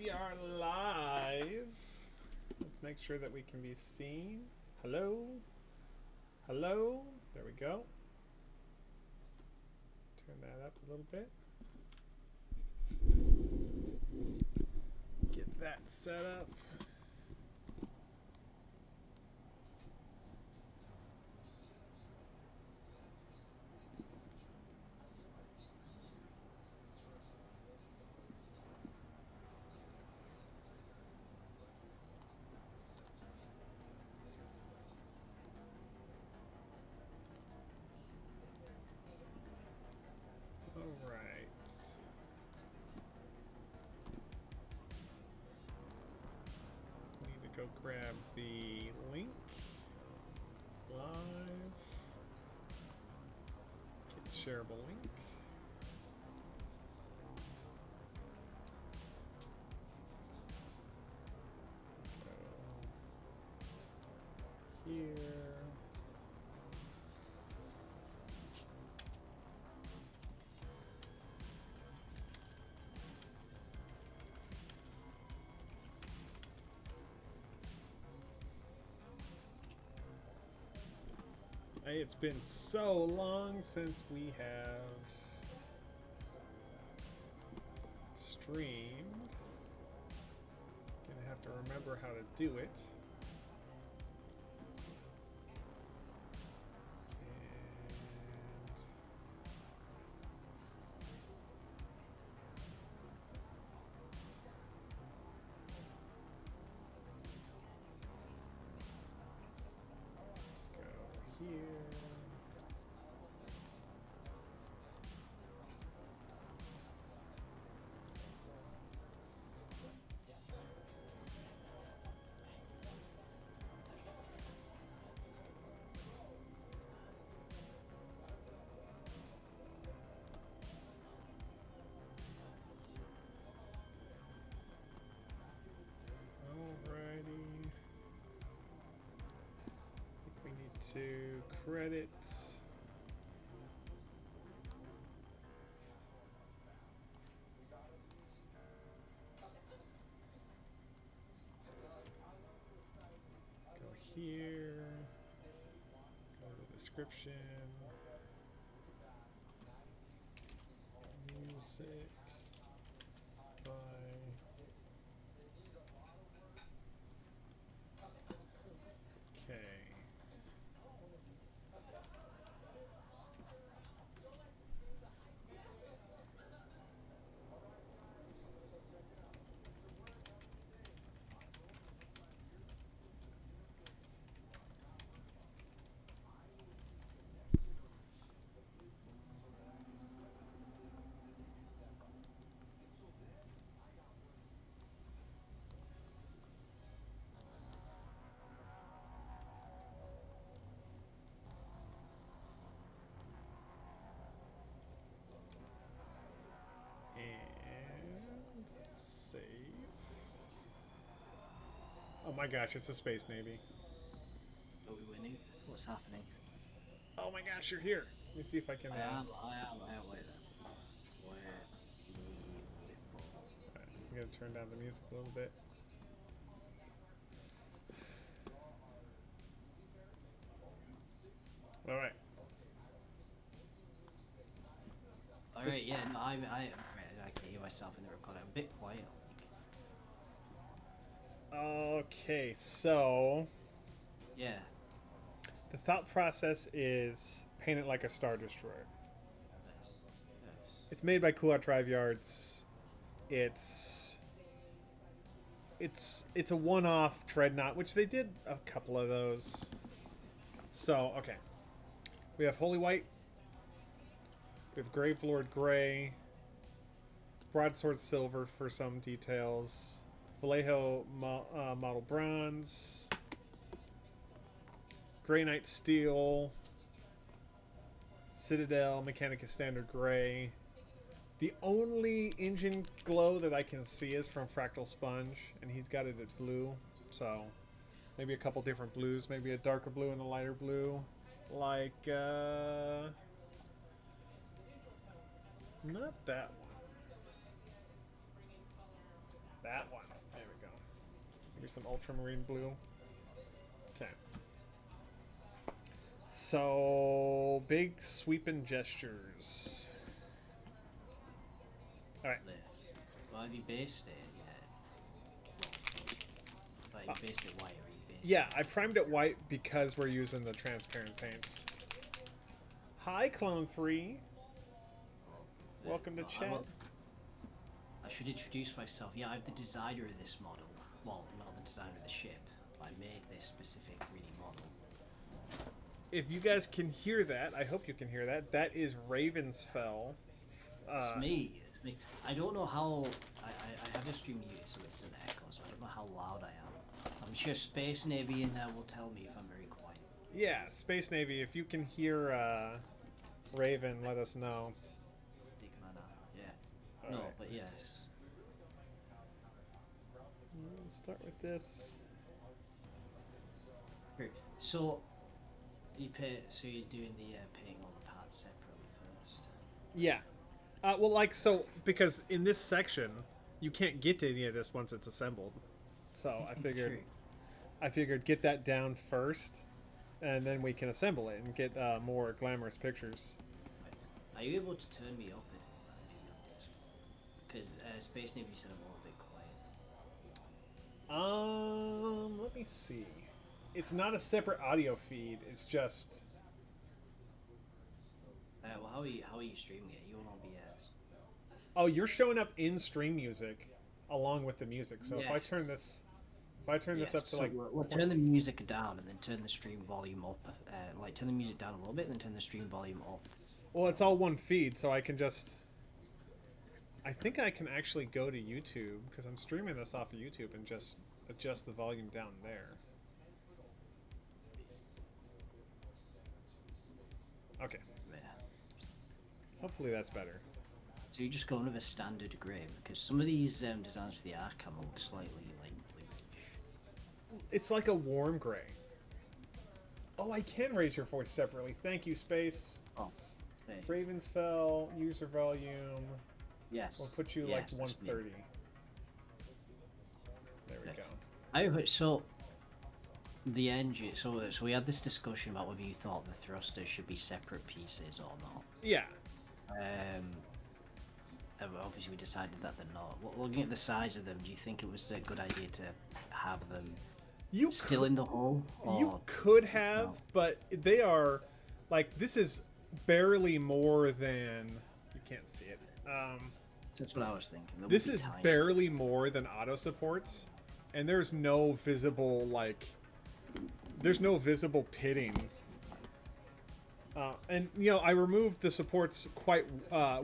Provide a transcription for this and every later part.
We are live. Let's make sure that we can be seen. Hello? Hello? There we go. Turn that up a little bit. Get that set up. All right. We need to go grab the link. Live. Get the shareable link. Go here. Hey, it's been so long since we have streamed. Gonna have to remember how to do it. Here. Alrighty. I think we need to credit. Go here. Go to the description. Music. By. Okay. And save. Oh my gosh, it's a Space Navy. Are we winning? What's happening? Oh my gosh, you're here. Let me see if I can. I am. Wait then. Where Alright, I'm gonna turn down the music a little bit. Alright. Alright, yeah, no, I can hear myself in the recording. I'm a bit quiet. Okay, so Yeah. the thought process is paint it like a Star Destroyer. Yes. Yes. It's made by Kuat Drive Yards. It's a one-off dreadnought, which they did a couple of those. So okay, we have Holy White, we have Gravelord Gray, Broadsword Silver for some details, Vallejo Model Bronze, Grey Knight Steel, Citadel Mechanica Standard Gray. The only engine glow that I can see is from Fractal Sponge, and he's got it at blue. So maybe a couple different blues, maybe a darker blue and a lighter blue. Like, not that one. That one. There we go. Maybe some ultramarine blue. Okay. So, big sweeping gestures. Alright. Well, have you based it yet? Like, you based it white, or you based Yeah, it... I primed it white because we're using the transparent paints. Hi, Clone 3. Welcome to chat. I should introduce myself. Yeah, I'm the designer of this model. Well, not the designer of the ship. I made this specific 3D model. If you guys can hear that, I hope you can hear that. That is Ravensfell. It's me. It's me. I don't know how... I have a stream muted, so it's an echo, so I don't know how loud I am. I'm sure Space Navy in there will tell me if I'm very quiet. Yeah, Space Navy, if you can hear Raven, let us know. Yeah. No, right. but yes. Let's start with this. So, so you're doing the painting all the parts separately first? Yeah. Well, like, so, because in this section, you can't get to any of this once it's assembled. So I figured get that down first, and then we can assemble it and get more glamorous pictures. Are you able to turn me up because Space Navy said I'm a little bit quiet. Let me see. It's not a separate audio feed. It's just. Well, how are you streaming it? You on OBS? Oh, you're showing up in stream music, along with the music. So yes. if I turn this up to like. We'll turn the music down and then turn the stream volume up. Like turn the music down a little bit, and then turn the stream volume up. Well, it's all one feed, so I can just. I think I can actually go to YouTube because I'm streaming this off of YouTube and just adjust the volume down there. Okay. Yeah. Hopefully that's better. So you just go with a standard gray because some of these designs for the Arkham look slightly like bluish. It's like a warm gray. Oh, I can raise your voice separately. Thank you, Space. Oh. Hey. Ravensfell, user volume. Yes. We'll put you like 130. There we go. So the engine. So we had this discussion about whether you thought the thrusters should be separate pieces or not. Yeah. Obviously we decided that they're not. Looking at the size of them, do you think it was a good idea to have them still in the hull? You could have, no? But they are like this is barely more than you can't see it. That's what I was thinking. This is barely more than auto supports, and there's no visible pitting. And you know, I removed the supports quite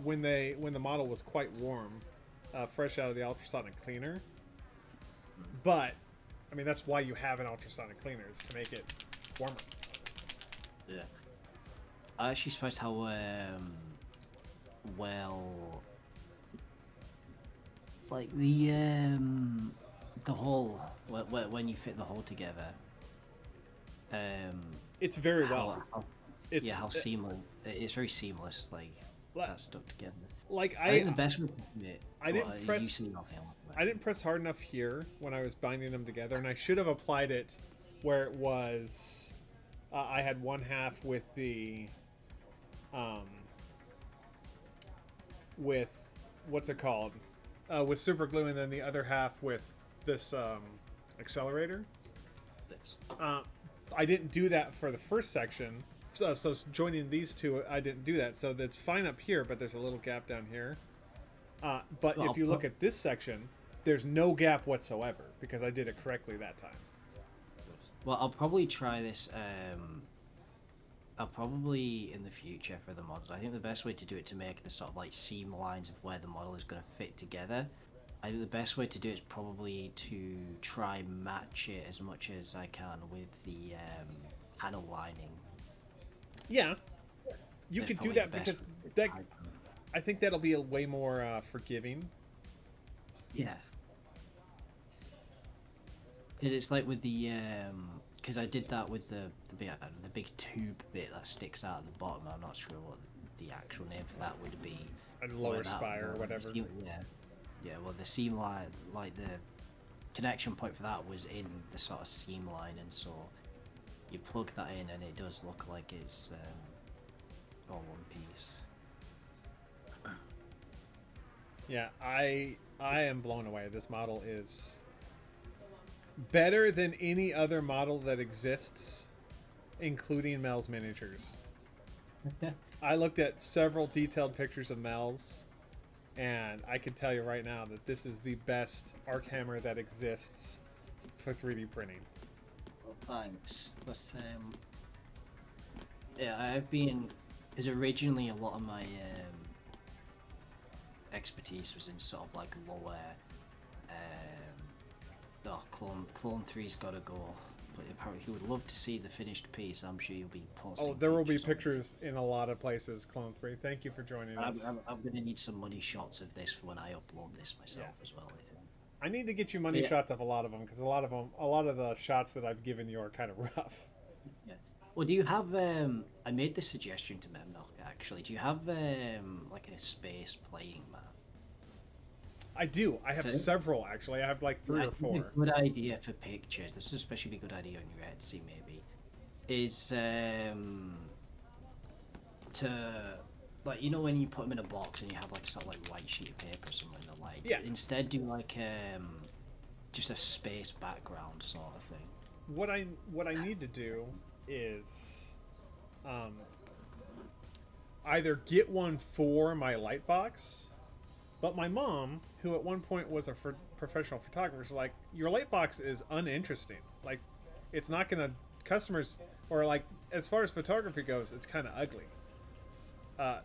when the model was quite warm, fresh out of the ultrasonic cleaner. But I mean, that's why you have an ultrasonic cleaner, is to make it warmer. Yeah. I actually surprised how well, like the hull when you fit the hull together. It's very well. How seamless. It's very seamless. Like that's stuck together. Like I think the best way to do it. I didn't press hard enough here when I was binding them together, and I should have applied it where it was. I had one half with the, with what's it called, with super glue, and then the other half with this accelerator. I didn't do that for the first section. So joining these two, I didn't do that. So that's fine up here, but there's a little gap down here. But if you look at this section, there's no gap whatsoever because I did it correctly that time. Well, I'll probably try this. I'll probably in the future for the models. I think the best way to do it to make the sort of like seam lines of where the model is going to fit together. I think the best way to do it is probably to try match it as much as I can with the panel lining. Yeah, you could do that because that. I think that'll be a way more forgiving. Yeah. Because it's like with the because I did that with the big tube bit that sticks out at the bottom. I'm not sure what the actual name for that would be. A lower spire or whatever. Yeah. Yeah, well, the seam line, like the connection point for that was in the sort of seam line, and so you plug that in, and it does look like it's all one piece. Yeah, I am blown away. This model is better than any other model that exists, including Mel's miniatures. I looked at several detailed pictures of Mel's, and I can tell you right now that this is the best arc hammer that exists for 3D printing. Well, thanks. But yeah, I've been. Because originally a lot of my expertise was in sort of like lower. Clone 3's got to go. But apparently, he would love to see the finished piece. I'm sure you'll be posting. Oh, there will be pictures in a lot of places. Clone 3. Thank you for joining us. I'm going to need some money shots of this for when I upload this myself as well. I think. I need to get you money shots of a lot of them because a lot of the shots that I've given you are kind of rough. Yeah. Well, do you have? I made this suggestion to Memnock actually. Do you have like a space playing map? I do. I have several actually. I have like 3 or 4. A good idea for pictures. This would especially be a good idea on your Etsy maybe. Is to like when you put them in a box and you have like sort of like white sheet of paper or something like that. Yeah. Instead, do like just a space background sort of thing. What I need to do is either get one for my light box, but my mom, who at one point was a professional photographer, is like, your light box is uninteresting. Like, it's not gonna customers or like as far as photography goes, it's kind of ugly.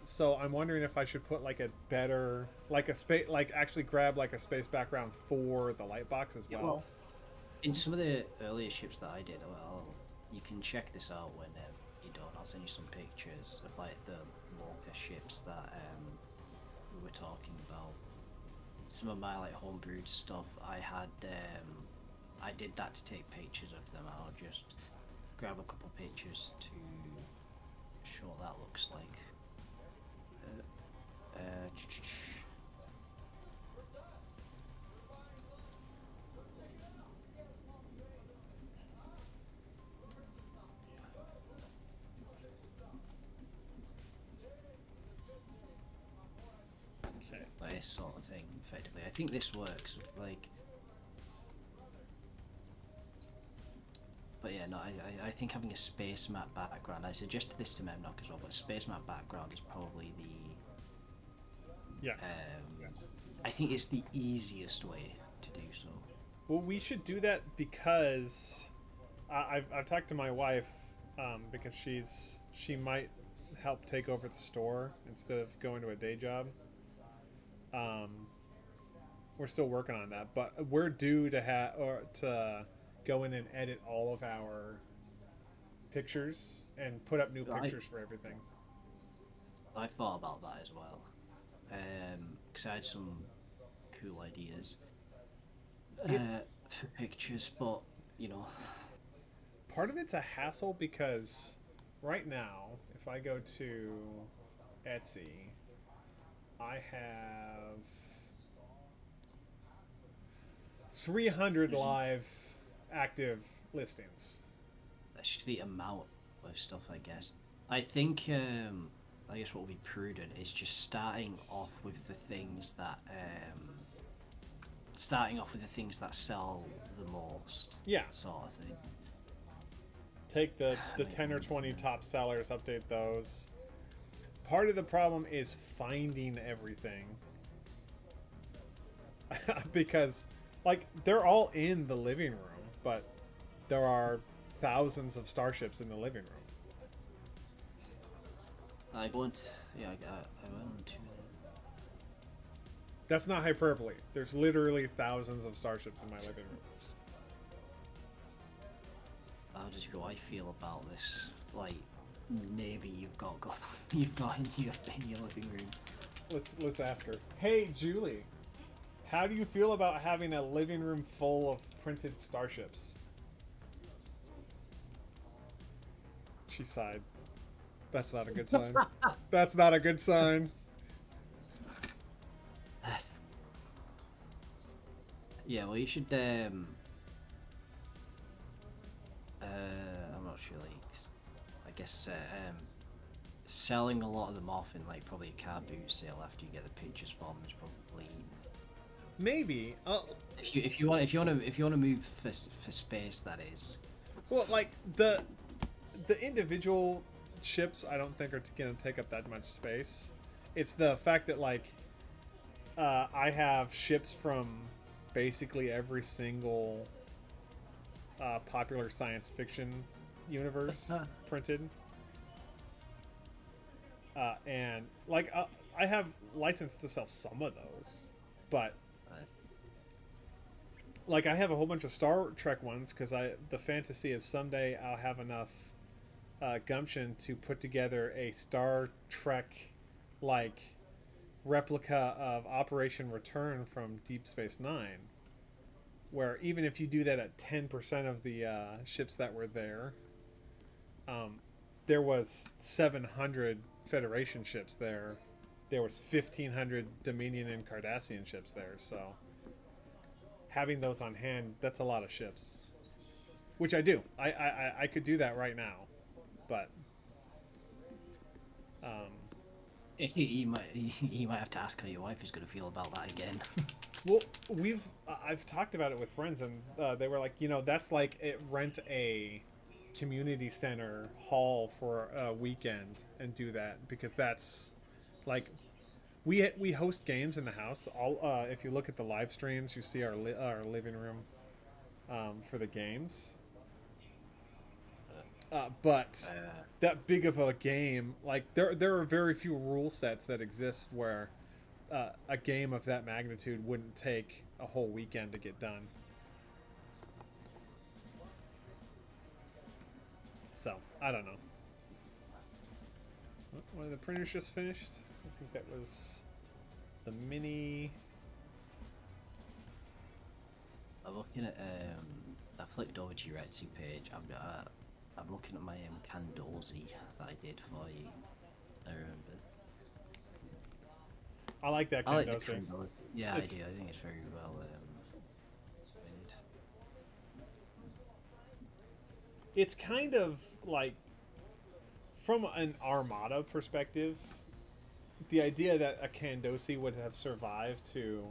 So I'm wondering if I should put like a better, like a space, like actually grab like a space background for the light box as well. Yeah, well, in some of the earlier ships that I did, well, you can check this out when you don't. I'll send you some pictures of like the Lorca ships that we were talking about. Some of my like homebrewed stuff, I had, I did that to take pictures of them. I'll just grab a couple pictures to show what that looks like. Okay. Like this sort of thing, effectively. I think this works. Like, but yeah, no, I think having a space map background. I suggested this to Memnock as well, but a space map background is probably the. Yeah. I think it's the easiest way to do so. Well, we should do that because I've talked to my wife because she might help take over the store instead of going to a day job. We're still working on that, but we're due to go in and edit all of our pictures and put up new pictures for everything. I thought about that as well. Because I had some cool ideas for pictures, but part of it's a hassle because right now, if I go to Etsy, I have 300 live active listings. That's just the amount of stuff, I guess. I think I guess what would be prudent is just starting off with the things that sell the most. Yeah. Sort of thing. Take the 10 or 20 top sellers, update those. Part of the problem is finding everything. Because, like, they're all in the living room, but there are thousands of starships in the living room. I went on to. That's not hyperbole. There's literally thousands of starships in my living room. How does your wife feel about this, like, navy you've got in your living room? Let's ask her. Hey, Julie, how do you feel about having a living room full of printed starships? She sighed. That's not a good sign. That's not a good sign. Yeah, well, you should. I'm not sure. Like, I guess selling a lot of them off in like probably a car boot sale after you get the pictures for them is probably. Maybe. If you want to move for space, that is. Well, like the individual ships, I don't think are going to take up that much space. It's the fact that like I have ships from basically every single popular science fiction universe printed, and like I have license to sell some of those, but like I have a whole bunch of Star Trek ones because the fantasy is someday I'll have enough gumption to put together a Star Trek like replica of Operation Return from Deep Space Nine, where even if you do that at 10% of the ships that were there, there was 700 Federation ships there. There was 1,500 Dominion and Cardassian ships there, so having those on hand, that's a lot of ships. Which I do. I could do that right now, but you might have to ask how your wife is going to feel about that again. well, I've talked about it with friends, and they were like, that's like rent a community center hall for a weekend and do that, because that's like we host games in the house. All if you look at the live streams, you see our living room for the games. But that big of a game, like there are very few rule sets that exist where a game of that magnitude wouldn't take a whole weekend to get done. So I don't know. One of the printers just finished. I think that was the mini. I'm looking at I flicked over to your Etsy page. I'm looking at my Candozi that I did for you. I remember. I like that I like the Candozi. Candozi. Yeah, I do. I think it's very well made. It's kind of like, from an Armada perspective, the idea that a Candozi would have survived to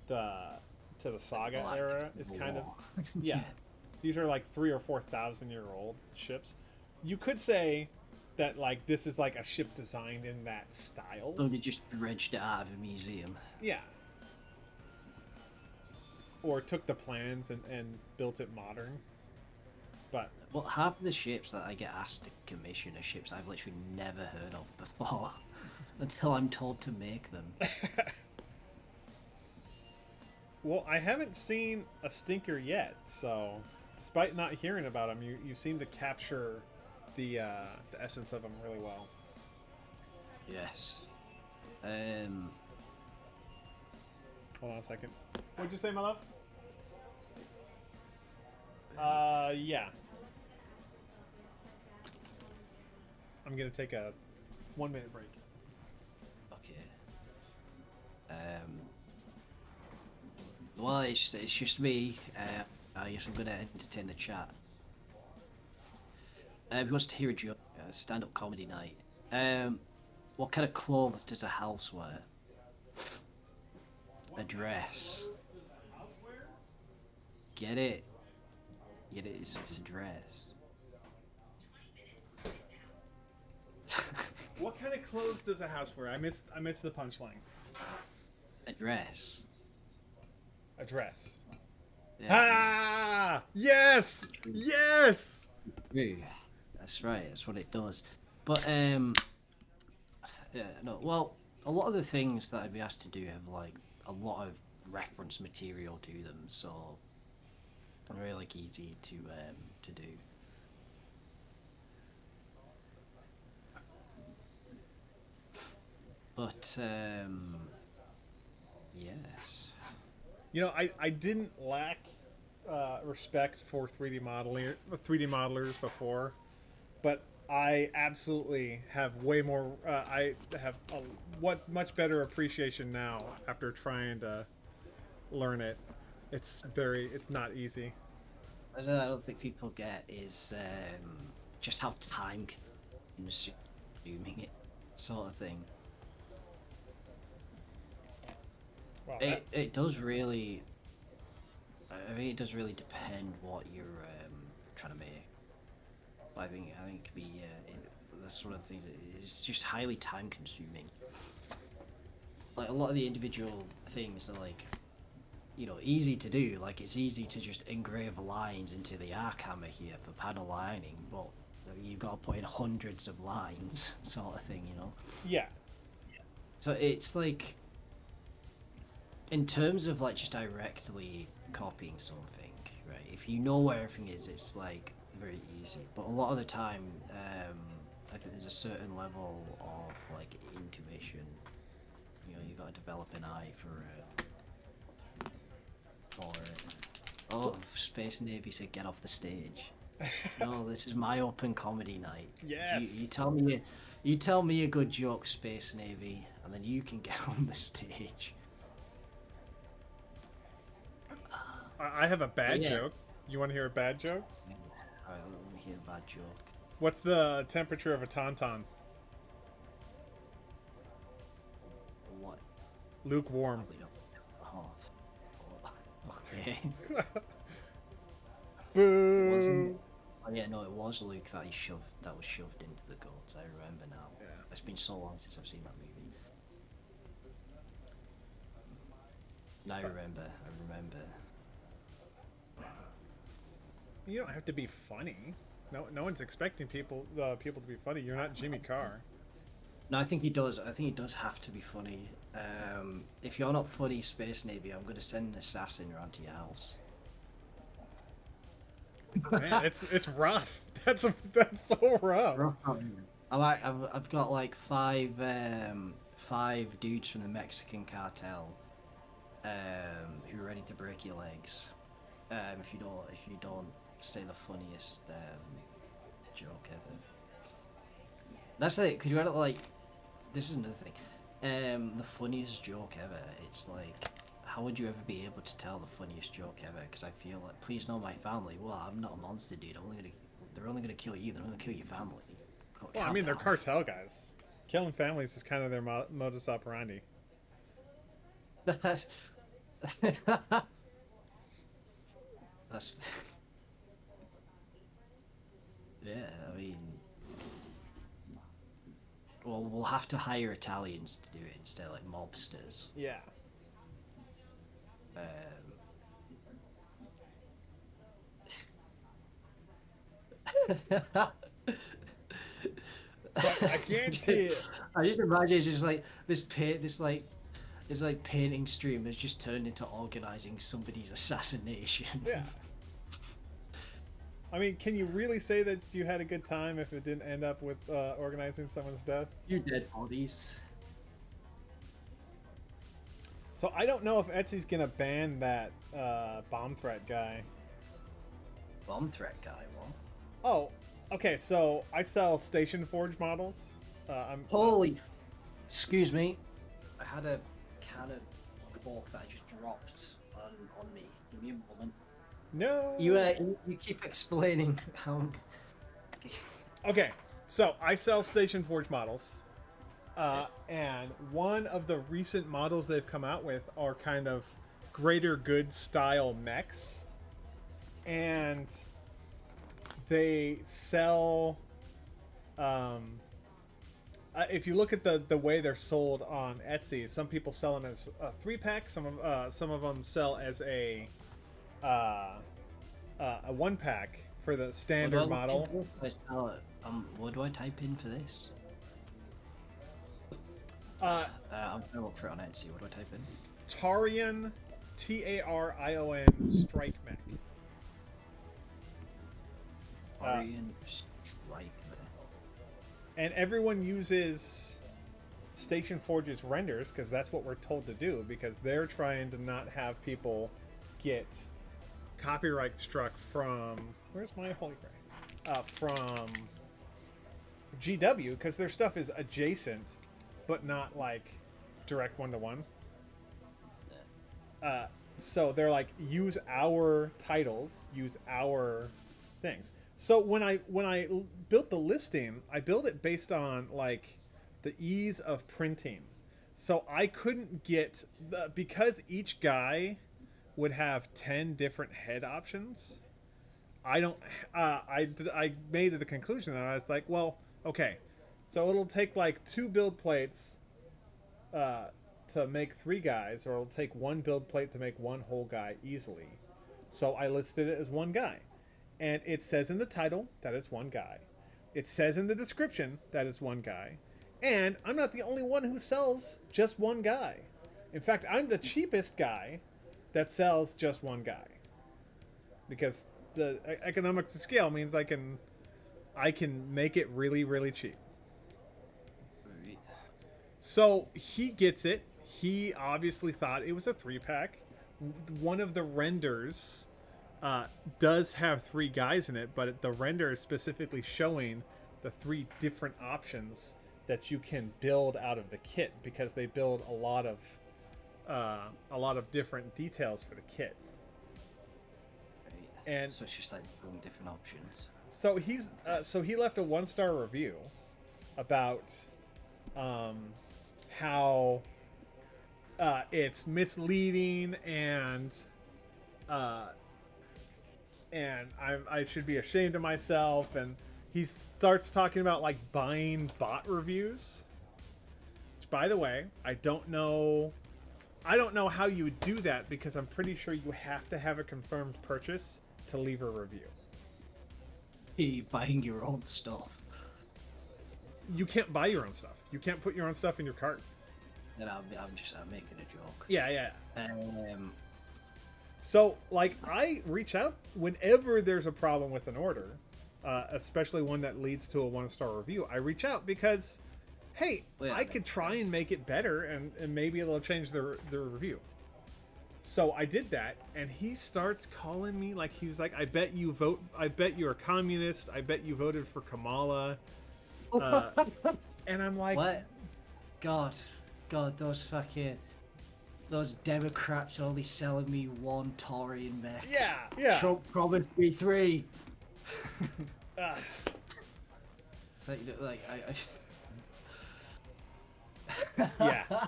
the Saga era is kind of yeah. These are like 3,000 or 4,000 year old ships. You could say that like this is like a ship designed in that style. So they just dredged it out of a museum. Yeah. Or took the plans and built it modern. But well, half of the ships that I get asked to commission are ships I've literally never heard of before until I'm told to make them. Well, I haven't seen a stinker yet, so despite not hearing about them, you seem to capture the essence of them really well. Yes. Hold on a second. What'd you say, my love? Yeah. I'm gonna take a 1-minute break. Okay. Well, it's just me. I guess I'm gonna entertain the chat. If he wants to hear a joke, stand-up comedy night. What kind of clothes does a house wear? A dress. Get it? Get it? It's a dress. What kind of clothes does a house wear? I missed the punchline. A dress. A dress. Yeah. Ah! Yes! Yes! That's right. That's what it does. But yeah, no. Well, a lot of the things that I'd be asked to do have like a lot of reference material to them, so they're really like easy to do. But yes. You know, I didn't lack respect for 3D modelers before, but I absolutely have way more. I have a much better appreciation now after trying to learn it. It's not easy. I don't think people get is just how time consuming it sort of thing. Wow, It does really. I mean, it does really depend what you're trying to make. But I think it could be the sort of things. It's just highly time consuming. Like a lot of the individual things are like, easy to do. Like it's easy to just engrave lines into the arc hammer here for panel lining, but you've got to put in hundreds of lines, sort of thing. yeah. So it's like, in terms of like just directly copying something, right? If you know where everything is, it's like very easy. But a lot of the time, I think there's a certain level of like intuition. You got to develop an eye for it. Oh, Space Navy said get off the stage. No, this is my open comedy night. Yes. You tell me a good joke, Space Navy, and then you can get on the stage. I have a bad Yeah. joke. You want to hear a bad joke? Alright, let me hear a bad joke. What's the temperature of a tauntaun? What? Lukewarm. Probably not. Oh. Okay. Boo! Oh yeah, no, it was Luke that was shoved into the goats. I remember now. Yeah. It's been so long since I've seen that movie. I remember. You don't have to be funny. No one's expecting people to be funny. You're not Jimmy Carr. No, I think he does. I think he does have to be funny. If you're not funny, Space Navy, I'm going to send an assassin around to your house. Man, it's rough. That's so rough. I've got like five dudes from the Mexican cartel who are ready to break your legs if you don't say the funniest joke ever. That's it. Could you add it like? This is another thing. The funniest joke ever. It's like, how would you ever be able to tell the funniest joke ever? Because I feel like, please know my family. Well, I'm not a monster, dude. They're only gonna kill you. They're not gonna kill your family. Well, I mean, they're cartel guys. Killing families is kind of their modus operandi. That's yeah. I mean, well, we'll have to hire Italians to do it instead of like mobsters. Yeah. So I guarantee I just imagine it's just like this painting stream has just turned into organizing somebody's assassination. Yeah. I mean, can you really say that you had a good time if it didn't end up with organizing someone's death? You dead bodies. So I don't know if Etsy's gonna ban that bomb threat guy. Bomb threat guy, what? Oh, okay. So I sell Station Forge models. Excuse me. I had a can of cork that I just dropped on me. Give me a moment. No. You keep explaining how. Okay, so I sell Station Forge models, and one of the recent models they've come out with are kind of greater good style mechs, and they sell. If you look at the way they're sold on Etsy, some people sell them as a 3-pack. Some of them sell as a 1-pack for the standard model. What do I type in for this? I'm gonna look for it on Etsy. What do I type in? Tarion, Tarion Strike Mech. Tarion Strike Mech. And everyone uses Station Forge's renders because that's what we're told to do, because they're trying to not have people get copyright struck from, where's my holy grail? From GW, because their stuff is adjacent but not like direct one-to-one. So they're like, use our titles, use our things. So when I built the listing, I built it based on like the ease of printing. So I couldn't get because each guy would have 10 different head options. I don't. I made the conclusion that I was like, well, okay, so it'll take like 2 build plates uh, to make 3 guys, or it'll take 1 build plate to make 1 whole guy easily. So I listed it as 1 guy, and it says in the title that it's 1 guy. It says in the description that it's 1 guy, and I'm not the only one who sells just 1 guy. In fact, I'm the cheapest guy that sells just 1 guy because the economics of scale means I can make it really really cheap. Right. So he gets it. He obviously thought it was a 3 pack. One of the renders does have 3 guys in it, but the render is specifically showing the 3 different options that you can build out of the kit because they build a lot of different details for the kit. Right. And So it's just like different options. so he left a 1-star review about how it's misleading uh, and I should be ashamed of myself, and he starts talking about like buying bot reviews, which by the way I don't know how you would do that because I'm pretty sure you have to have a confirmed purchase to leave a review. You buying your own stuff. You can't buy your own stuff. You can't put your own stuff in your cart. And I'm making a joke. Yeah. So like I reach out whenever there's a problem with an order, especially one that leads to a 1-star review. I reach out because, hey, I could try and make it better, and maybe it'll change the review. So I did that, and he starts calling me like he was like, I bet you're a communist. I bet you voted for Kamala. And I'm like, what? God, those Democrats only selling me 1 Tory in there. Yeah. Trump promised me 3. Uh, So, like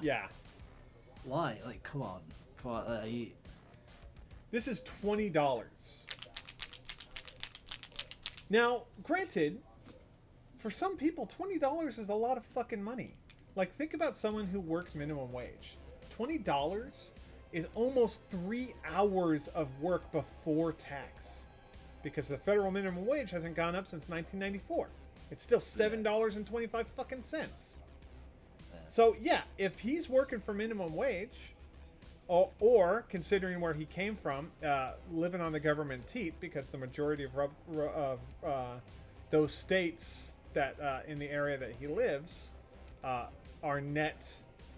yeah. Why? Like, come on. This is $20. Now, granted, for some people, $20 is a lot of fucking money. Like, think about someone who works minimum wage. $20 is almost 3 hours of work before tax, because the federal minimum wage hasn't gone up since 1994. It's still $7.25 fucking cents. So yeah, if he's working for minimum wage, or considering where he came from, living on the government teat, because the majority of those states that in the area that he lives are net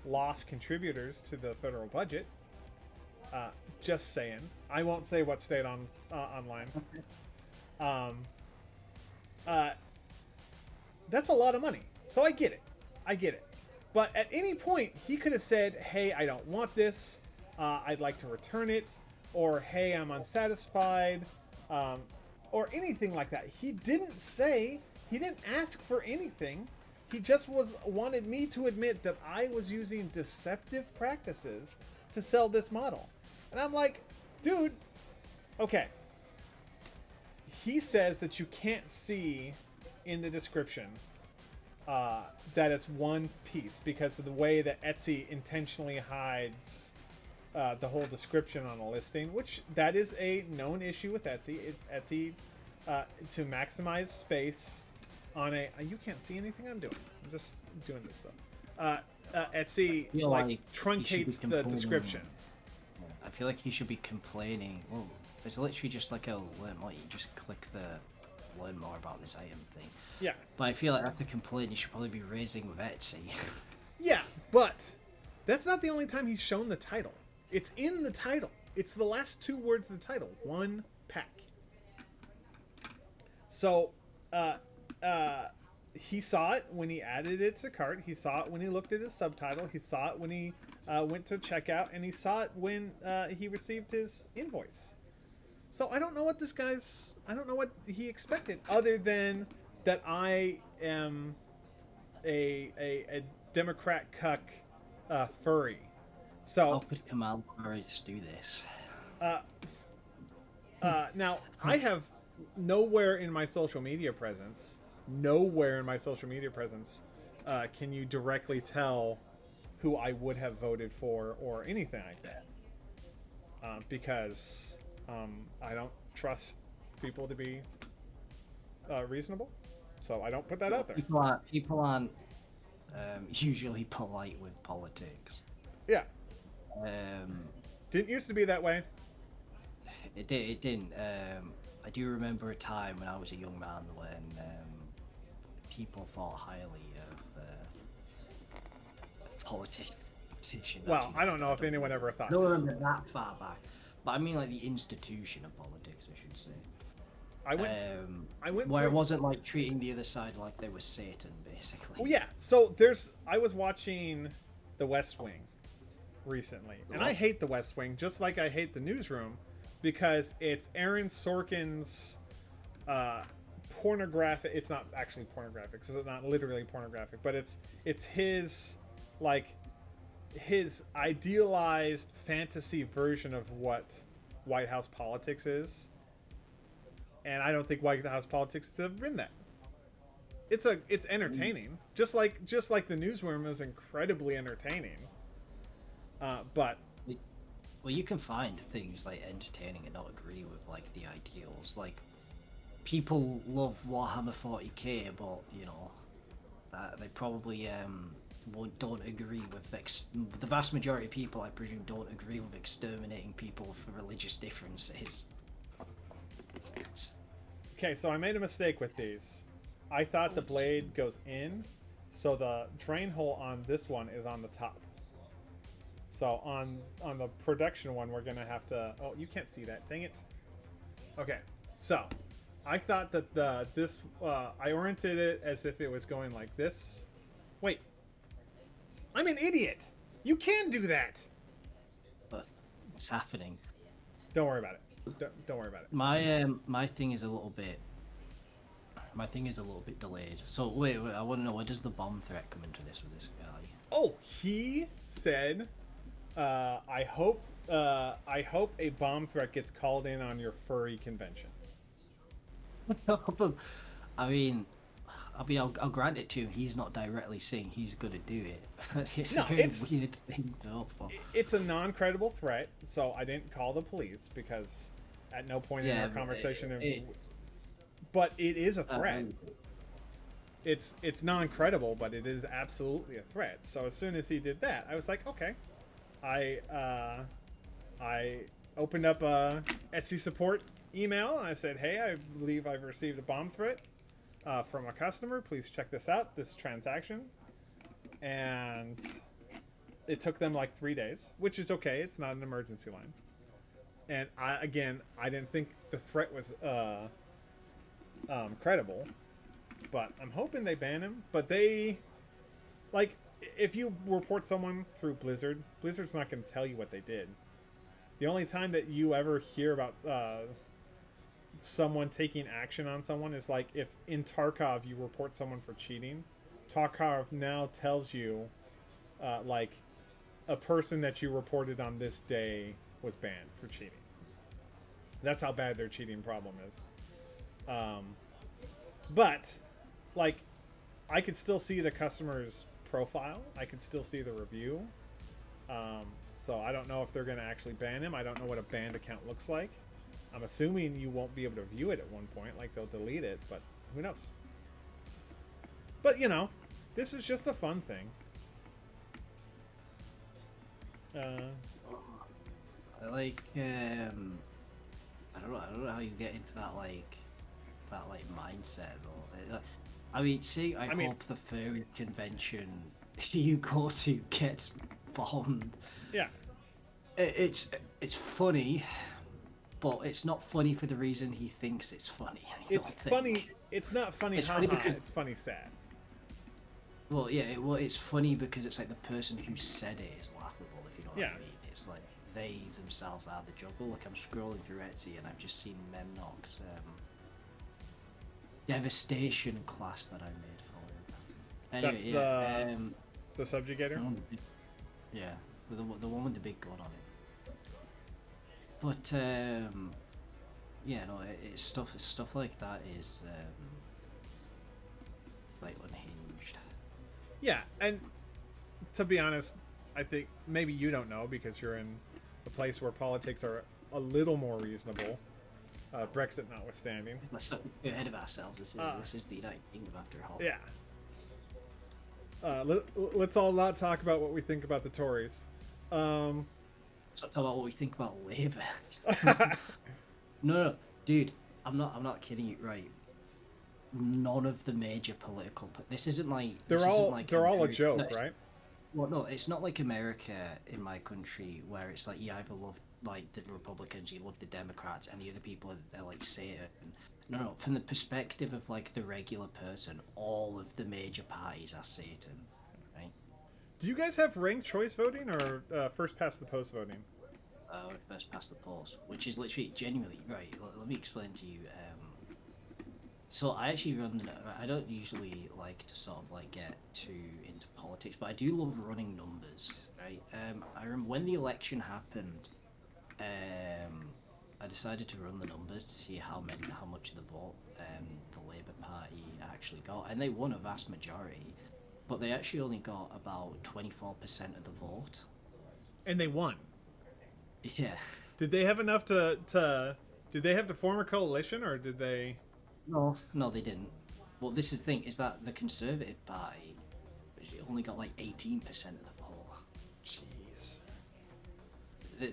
loss contributors to the federal budget. Just saying. I won't say what state online. That's a lot of money. So I get it. But at any point, he could have said, hey, I don't want this. I'd like to return it. Or, hey, I'm unsatisfied. Or anything like that. He didn't ask for anything. He just wanted me to admit that I was using deceptive practices to sell this model. And I'm like, dude, okay. He says that you can't see in the description that it's one piece because of the way that Etsy intentionally hides the whole description on a listing, which that is a known issue with Etsy. Etsy to maximize space on a... You can't see anything I'm doing. I'm just doing this stuff. Etsy like truncates the description. I feel like he should be complaining. Well, there's literally just like a learn more. You just click the learn more about this item thing. Yeah. But I feel like after complaining, you should probably be raising with Etsy. Yeah, but that's not the only time he's shown the title. It's in the title. It's the last 2 words of the title. 1 pack. So, he saw it when he added it to cart. He saw it when he looked at his subtitle. He saw it when he went to checkout, and he saw it when he received his invoice. So I don't know what this guy's. I don't know what he expected, other than that I am a Democrat cuck furry. So How could Kamal Harris do this? Now I have nowhere in my social media presence. Nowhere in my social media presence can you directly tell who I would have voted for or anything like that. Because I don't trust people to be reasonable, so I don't put that out there. People aren't usually polite with politics. Yeah, Um, didn't used to be that way. it didn't. I do remember a time when I was a young man when people thought highly of politicians. Well, I don't know if anyone ever I thought. don't remember that far back, but I mean like the institution of politics, I should say. I went where it through- wasn't like treating the other side like they were Satan, basically. Oh yeah, so I was watching The West Wing recently, and I hate The West Wing just like I hate The Newsroom, because it's Aaron Sorkin's pornographic. It's not actually pornographic, so it's not literally pornographic, but it's his his idealized fantasy version of what White House politics is. And I don't think White House politics has ever been that. It's entertaining, just like The Newsroom is incredibly entertaining. But well, you can find things like entertaining and not agree with like the ideals. Like people love Warhammer 40k, but you know they probably don't agree with the vast majority of people, I presume, don't agree with exterminating people for religious differences. okay, so I made a mistake with these. I thought the blade goes in, so the drain hole on this one is on the top. So on the production one, we're gonna have to. Oh, you can't see that. Dang it. Okay, so I thought that I oriented it as if it was going like this. Wait, I'm an idiot. You can do that. But it's happening. Don't worry about it. Don't worry about it. My thing is a little bit. My thing is a little bit delayed. So wait, I want to know, where does the bomb threat come into this with this guy? Oh, he said, I hope a bomb threat gets called in on your furry convention. I mean, I'll grant it to him. He's not directly saying he's gonna do it. It's No, a very it's- weird thing to hope for. It's a non-credible threat, so I didn't call the police because at no point in our but conversation, but it is a threat. It's non-credible, but it is absolutely a threat. So as soon as he did that, I was like, okay. I opened up a Etsy support email and I said, hey, I believe I've received a bomb threat from a customer. Please check this out, this transaction. And it took them like 3 days, which is okay. It's not an emergency line. And I didn't think the threat was credible, but I'm hoping they ban him. But they, like, if you report someone through Blizzard, Blizzard's not going to tell you what they did. The only time that you ever hear about someone taking action on someone is like if in Tarkov you report someone for cheating. Tarkov now tells you like a person that you reported on this day was banned for cheating. That's how bad their cheating problem is. But like I could still see the customer's profile. I could still see the review. So I don't know if they're going to actually ban him. I don't know what a banned account looks like. I'm assuming you won't be able to view it at one point, like they'll delete it, but who knows? But you know, this is just a fun thing. Like, I don't know how you get into that mindset though. I mean, see, I mean- hope the furry convention you go to gets bombed. Yeah. It's funny, but it's not funny for the reason he thinks it's funny. I It's don't think. funny. It's not funny It's haha, funny because- it's funny sad. Well, yeah, it's funny because it's like the person who said it is laughable, if you know what Yeah. I mean. It's like they themselves are the juggle. Like I'm scrolling through Etsy and I've just seen Memnock's devastation class that I made for him. That's Anyway, yeah, the subjugator. the one with the yeah, the one with the big gun on it. But yeah, no, it's stuff like that is like unhinged. Yeah, and to be honest, I think maybe you don't know because you're in a place where politics are a little more reasonable. Brexit notwithstanding. Let's not get ahead of ourselves. This is the United Kingdom after all. Yeah. Let's all not talk about what we think about the Tories. Let's not talk about what we think about Labour. No, dude, I'm not kidding you. Right, none of the major political. This isn't like they're all a joke, no, right? Well, no, it's not like America in my country where it's like you either love like the Republicans, you love the Democrats, and the other people are like Satan. No, from the perspective of like the regular person, all of the major parties are Satan, right? Do you guys have ranked choice voting or first past the post voting? First past the post, which is literally genuinely right. Let me explain to you. So I actually run. I don't usually like to sort of like get too into politics, but I do love running numbers, right? I remember when the election happened. I decided to run the numbers to see how much of the vote the Labour Party actually got, and they won a vast majority, but they actually only got about 24% of the vote. And they won. Yeah. Did they have enough to did they have to form a coalition or did they? No, they didn't. Well, this is the thing: is that the Conservative Party only got like 18% of the vote. Jeez.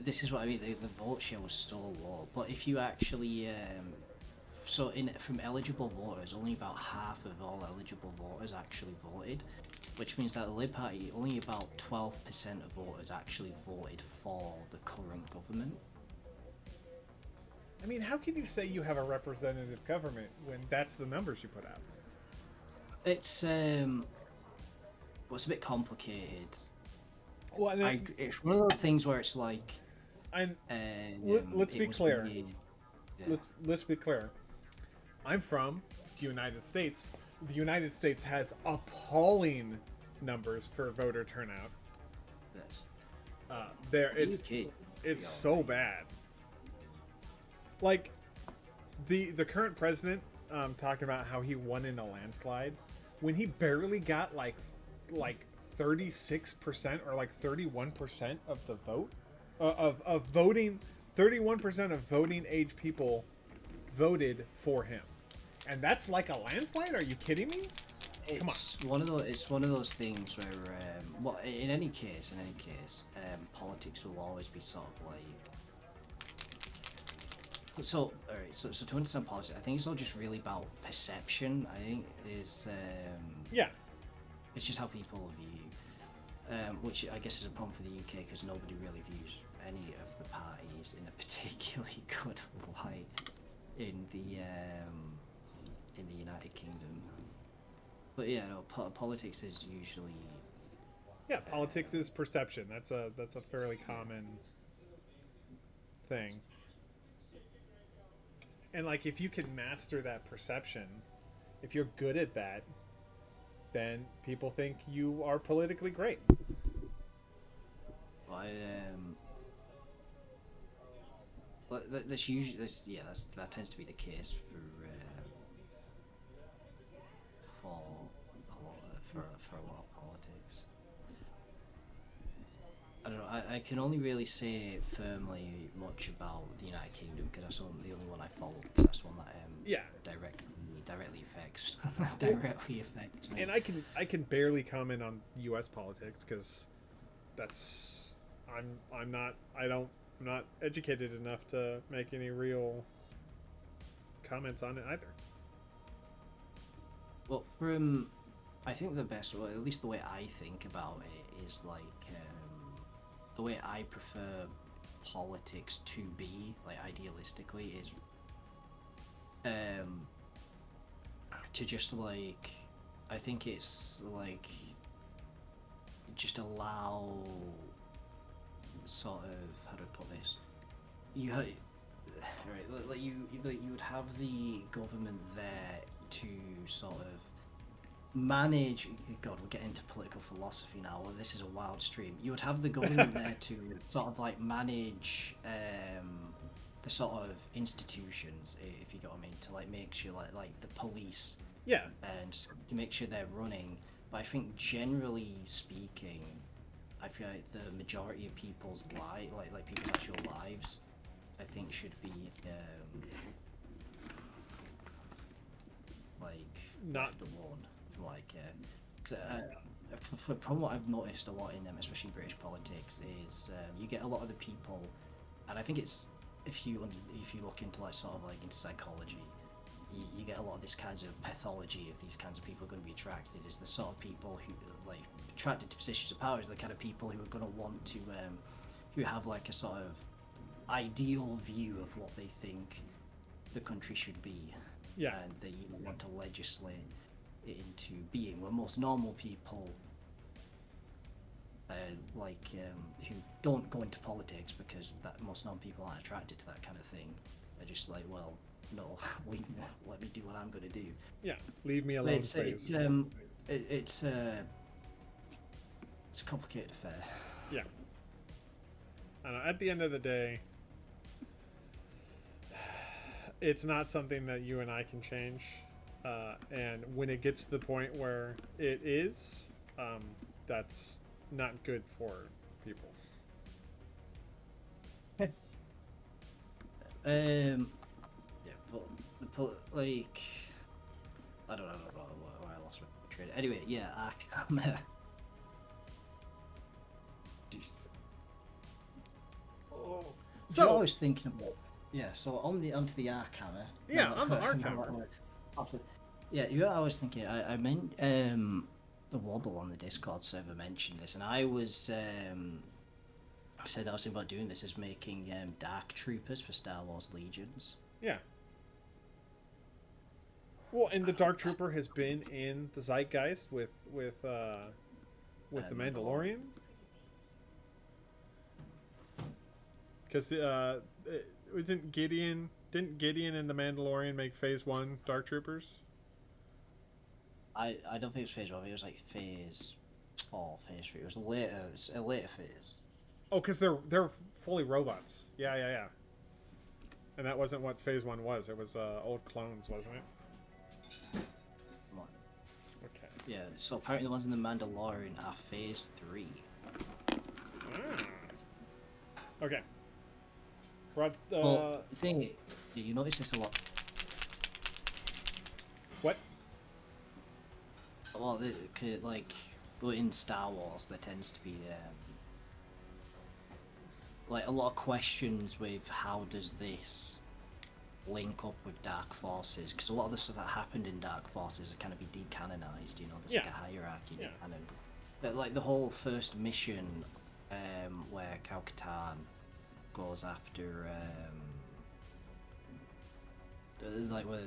This is what I mean. The vote share was so low. But if you actually, from eligible voters, only about half of all eligible voters actually voted, which means that the Labour Party only about 12% of voters actually voted for the current government. I mean, how can you say you have a representative government when that's the numbers you put out? It's well, it's a bit complicated. Well, it's one of those things where it's like. Let's be clear. Yeah. Let's be clear. I'm from the United States. The United States has appalling numbers for voter turnout. Yes. It's so bad. Like the current president talking about how he won in a landslide when he barely got like 36% or like 31% of the vote of voting. 31% of voting age people voted for him, and that's like a landslide. Are you kidding me? Come on. It's one of those things where well, in any case, politics will always be sort of like. So, alright, so to understand politics, I think it's all just really about perception. I think is Yeah. it's just how people view, which I guess is a problem for the UK because nobody really views any of the parties in a particularly good light in the United Kingdom. But yeah, no, politics is usually. Yeah, politics is perception. That's a fairly common thing. And like if you can master that perception, if you're good at that, then people think you are politically great. Well, well, that's usually that tends to be the case for a lot of politics. I don't know. I can only really say firmly much about the United Kingdom because that's the only one I follow. Because that's the one that directly affects me. And I can barely comment on U.S. politics because I'm not educated enough to make any real comments on it either. Well, I think the best way, at least the way I think about it, is like the way I prefer politics to be, like idealistically, is to just like I think it's like just allow sort of how do I put this? You right, like you would have the government there to sort of manage. God, we're getting into political philosophy now. Well, this is a wild stream. You would have the government there to sort of like manage the sort of institutions, if you get what I mean, to like make sure like the police Yeah. and to make sure they're running. But I think generally speaking, I feel like the majority of people's like people's actual lives, I think should be like Not left alone. Like, from what I've noticed a lot in them, especially British politics, is you get a lot of the people, and I think it's if you look into like sort of like into psychology, you get a lot of this kinds of pathology of these kinds of people are going to be attracted. Is the sort of people who like attracted to positions of power is the kind of people who are going to want to who have like a sort of ideal view of what they think the country should be. Yeah. And they want to legislate it into being, where most normal people who don't go into politics because most normal people aren't attracted to that kind of thing. They're just like, well, no, let me do what I'm going to do. Yeah, leave me alone, please. It's a complicated affair. Yeah. I don't know, at the end of the day, it's not something that you and I can change. And when it gets to the point where it is, that's not good for people. Yeah, but like, I don't know why I lost my train. Anyway, yeah, So I was thinking about so onto the arc hammer. Yeah, on the arc hammer. Yeah, you know what I was thinking? I meant the Wobble on the Discord server mentioned this, and I was I said I was thinking about doing this as making Dark Troopers for Star Wars Legions. Yeah. Well, and the Dark Trooper has been in the zeitgeist with the Mandalorian. Because didn't Gideon and the Mandalorian make Phase 1 Dark Troopers? I don't think it was Phase 1. I think it was like Phase 4, Phase 3. It was a later phase. Oh, because they're fully robots. Yeah. And that wasn't what Phase 1 was. It was old clones, wasn't it? Okay. Yeah, so apparently the ones in the Mandalorian are Phase 3. Okay. Rod, well, the thing, you notice this a lot. What? Well, like, in Star Wars, there tends to be like a lot of questions with how does this link up with Dark Forces, because a lot of the stuff that happened in Dark Forces are kind of be decanonized, you know, there's like a hierarchy canon. But like the whole first mission where Kal-Katarn goes after like what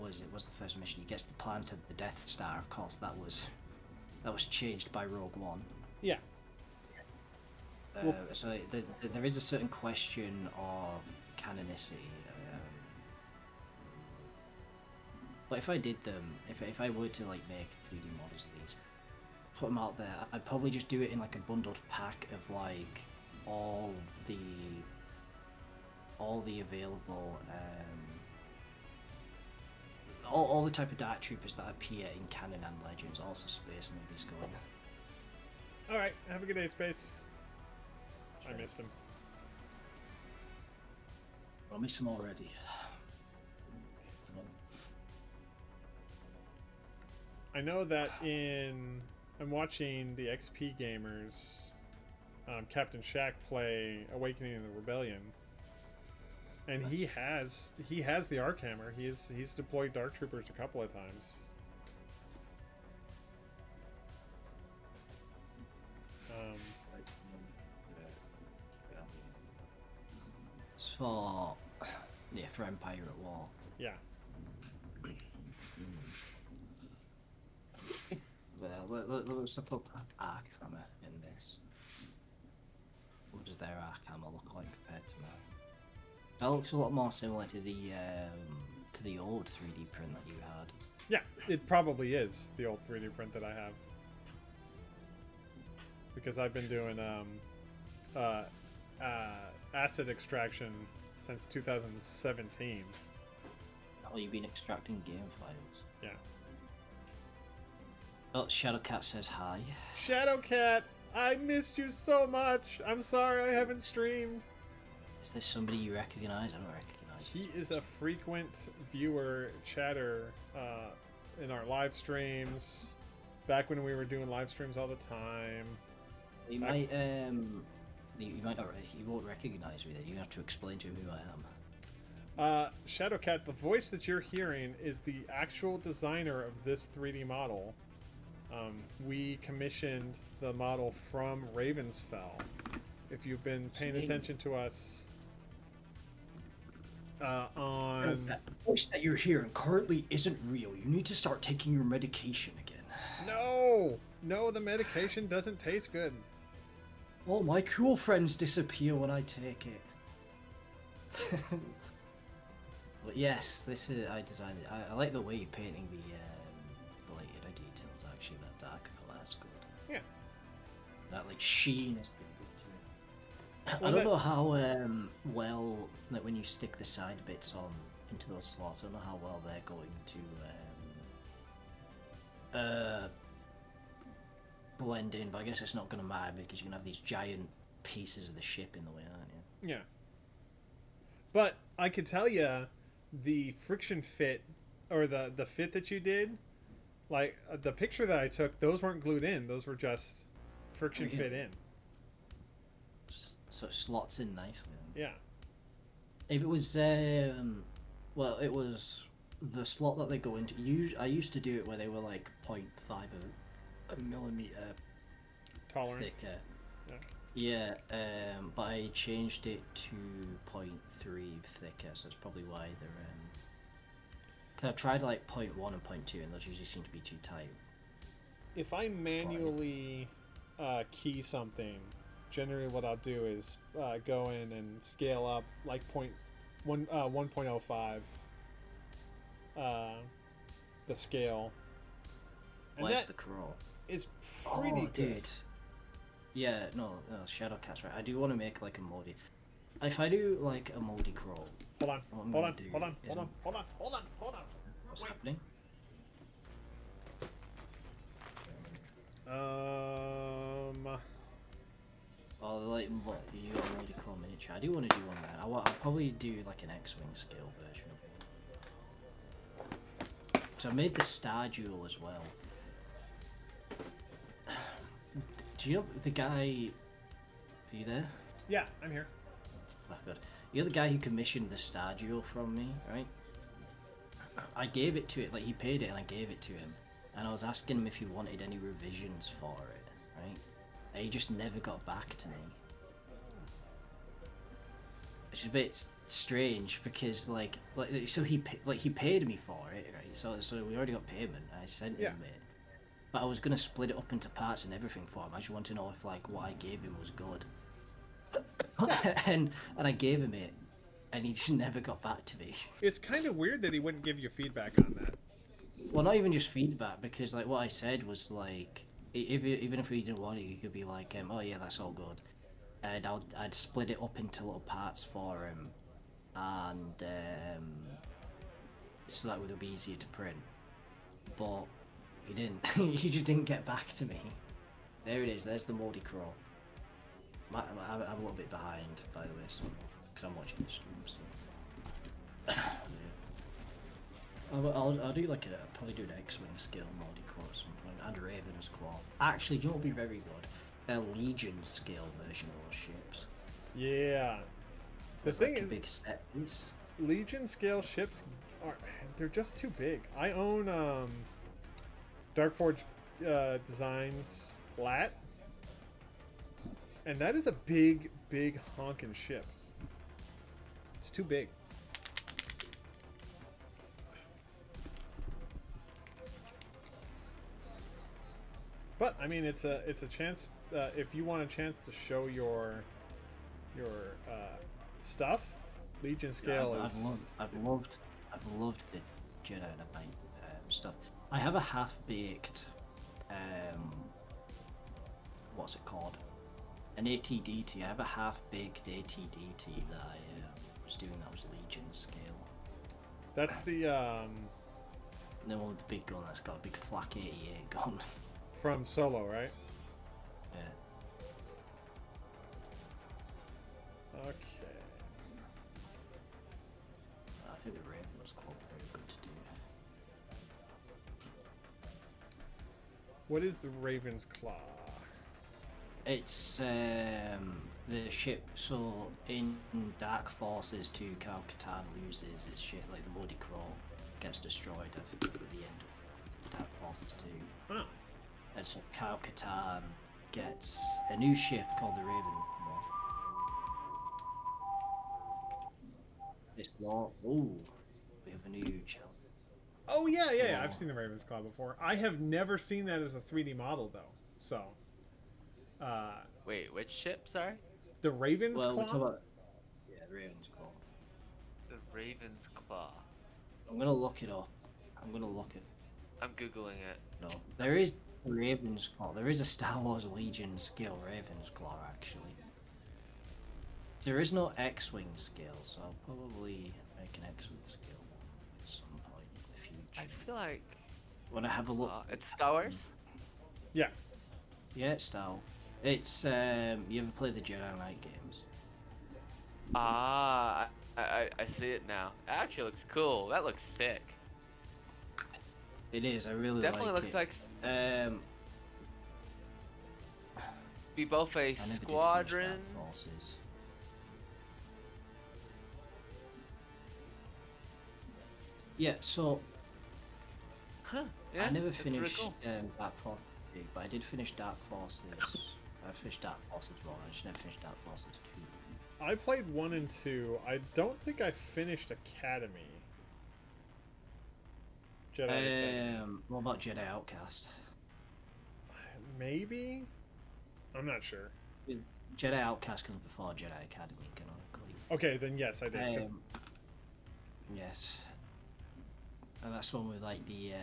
was it? What's the first mission? He gets the plan to the Death Star. Of course, that was changed by Rogue One. Yeah. So there is a certain question of canonicity. But if I did them, if I were to like make 3D models of these, put them out there, I'd probably just do it in like a bundled pack of like all the available all the type of Dark Troopers that appear in canon and Legends, also Space Navy's going. Alright, have a good day, Space. I missed him. I miss him already. I know that I'm watching the XP gamers, Captain Shack play Awakening of the Rebellion, and he has the Arc Hammer. He's deployed Dark Troopers a couple of times. For Empire at War. Yeah. Let's put arc hammer in this. What does their arc hammer look like compared to mine? That looks a lot more similar to the old 3D print that you had. Yeah, it probably is the old 3D print that I have. Because I've been doing acid extraction since 2017. Oh, you've been extracting game files. Yeah. Oh, Shadowcat says hi. Shadowcat, I missed you so much. I'm sorry I haven't streamed. Is this somebody you recognize? I don't recognize. He is a frequent viewer, chatter in our live streams. Back when we were doing live streams all the time. You might you might not. He won't recognize me. Then you have to explain to him who I am. Shadowcat, the voice that you're hearing is the actual designer of this 3D model. We commissioned the model from Ravensfell. If you've been paying attention to us on... The voice that you're hearing currently isn't real. You need to start taking your medication again. No! No, the medication doesn't taste good. All my cool friends disappear when I take it. But yes, this is... I designed it. I like the way you're painting the lighted details, actually. That dark colour, that's good. Yeah. That, like, sheen is pretty good too. Well, I don't know how well, like, when you stick the side bits on into those slots, I don't know how well they're going to blend in, but I guess it's not going to matter because you're going to have these giant pieces of the ship in the way, aren't you? Yeah. But I could tell you, the friction fit, or the fit that you did, like the picture that I took, those weren't glued in. Those were just friction fit in. So it slots in nicely. Then. Yeah. If it was, well, it was the slot that they go into. I used to do it where they were like 0.5 of a millimeter Tolerance. thicker. Yeah. Yeah, but I changed it to 0.3 thicker, so that's probably why they're. Cause I've tried like 0.1 and 0.2, and those usually seem to be too tight. If I manually key something, generally what I'll do is go in and scale up like 1.05 the scale. And Where's that the crawl? is pretty good. Dude. Yeah, no, Shadowcat's right. I do want to make like a moldy. If I do like a moldy crawl. Hold on. What I'm Hold gonna on. do Hold on. is- Hold on. Hold on. Hold on. Hold on. What's Wait. happening? Oh, like what? You got a moldy crawl miniature. I do want to do one there. I'll probably do like an X-wing scale version of it. So I made the Star Jewel as well. Do you know the guy? Are you there? Yeah, I'm here. Oh, good. You're the guy who commissioned the Star Jewel from me, right? I gave it to it, like he paid it and I gave it to him. And I was asking him if he wanted any revisions for it, right? And he just never got back to me. Which is a bit strange because like so he paid me for it, right? So we already got payment. I sent him it. But I was gonna split it up into parts and everything for him. I just want to know if like what I gave him was good. and I gave him it, and he just never got back to me. It's kind of weird that he wouldn't give you feedback on that. Well, not even just feedback, because like what I said was like, even if he didn't want it, he could be like, oh yeah, that's all good, and I'd split it up into little parts for him, and so that would be easier to print. But he didn't. He just didn't get back to me. There it is. There's the moldy crawl. I'm a little bit behind, by the way, because I'm watching the stream. So. Yeah. I'll do like probably do an X-wing scale moldy crawl at some point, and Raven's claw. Actually, do you know what would be very good? A Legion scale version of those ships. Yeah. The There's thing like is, a big set piece. Legion scale ships they're just too big. I own Darkforge Designs Lat, and that is a big honking ship. It's too big. I mean, it's a chance. If you want a chance to show your stuff, Legion Yeah, scale is. I've loved the Jedi Knight stuff. I have a half-baked, what's it called? An ATDT. I have a half-baked ATDT that I was doing. That was Legion scale. That's the And then one with the big gun that's got a big flak 88 gun. from Solo, right? Yeah. Okay. I think the Raven was called very good to do. What is the Raven's Claw? It's the ship. So in Dark Forces 2, Cal Katarn loses his ship. Like the Modi Crawl gets destroyed at the end of Dark Forces 2. Oh. And so Cal Katarn gets a new ship called the Raven. This law. Ooh, we have a new challenge. Oh yeah. I've seen the Raven's Claw before. I have never seen that as a 3D model though. So. Wait, which ship? Sorry. The Raven's Well, Claw. we're talking about the Raven's Claw. The Raven's Claw. I'm gonna look it up. I'm gonna look it. I'm googling it. No, there is Raven's Claw. There is a Star Wars Legion scale Raven's Claw actually. There is no X-wing scale, so I'll probably make an X-wing scale at some point in the future. I feel like Wanna have a look? it's Star Wars. Yeah. Yeah, it's Star Wars. It's you ever play the Jedi Knight games? Ah, I see it now. It actually looks cool. That looks sick. It is. I really Definitely like looks it. like be both a I never did finish squadron. Dark Forces. Yeah, so Huh? Yeah, I never that's really finished cool. Dark Forces 2, but I did finish Dark Forces. I finished Dark Forces 1, I just never finished Dark Forces 2. I played 1 and 2. I don't think I finished Academy. Jedi Academy. What about Jedi Outcast? Maybe? I'm not sure. Jedi Outcast comes before Jedi Academy, canonically. Okay, then yes, I did. 'Cause Yes. And that's one with like the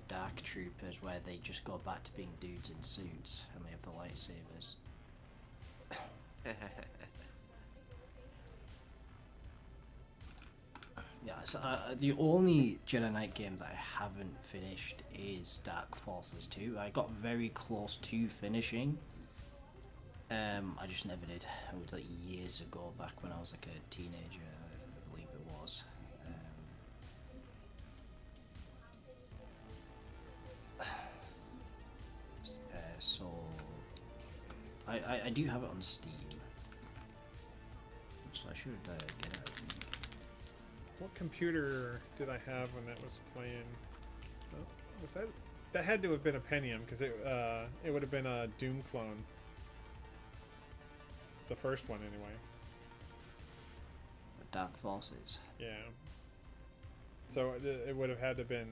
Dark Troopers where they just go back to being dudes in suits and they have the lightsabers. Yeah, so the only Jedi Knight game that I haven't finished is Dark Forces 2. I got very close to finishing. I just never did. It was like years ago, back when I was like a teenager, I believe it was. So I do have it on Steam, so I should get it. I think. what computer did I have when that was playing? Oh, was that? That had to have been a Pentium because it would have been a Doom clone. The first one, anyway. Dark Forces. Yeah. So it would have had to have been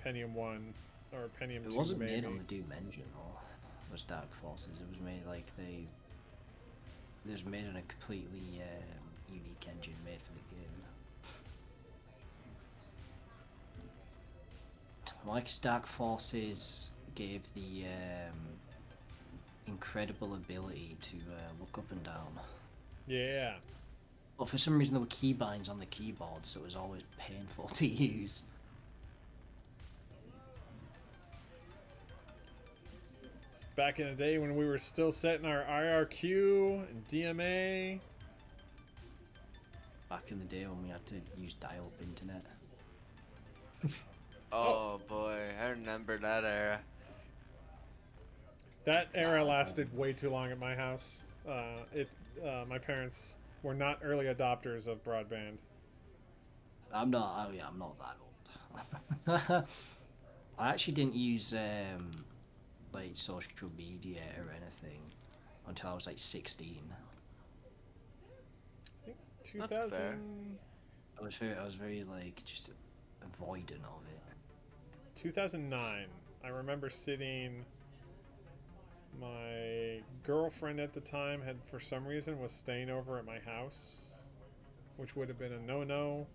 Pentium 1 or Pentium 2, It wasn't maybe. made on the Doom engine, though. It was Dark Forces. It was made like it was made on a completely unique engine made for the game. Like Dark Forces gave the incredible ability to look up and down. Yeah. But for some reason there were keybinds on the keyboard, so it was always painful to use. It's back in the day when we were still setting our IRQ and DMA. Back in the day when we had to use dial-up internet. Oh boy, I remember that era. That era lasted way too long at my house. My parents were not early adopters of broadband. I'm not. Oh yeah, I'm not that old. I actually didn't use like social media or anything until I was like 16. I think That's fair. 2000, I was very like just avoidant of it. 2009. I remember sitting My girlfriend at the time had, for some reason, was staying over at my house, which would have been a no-no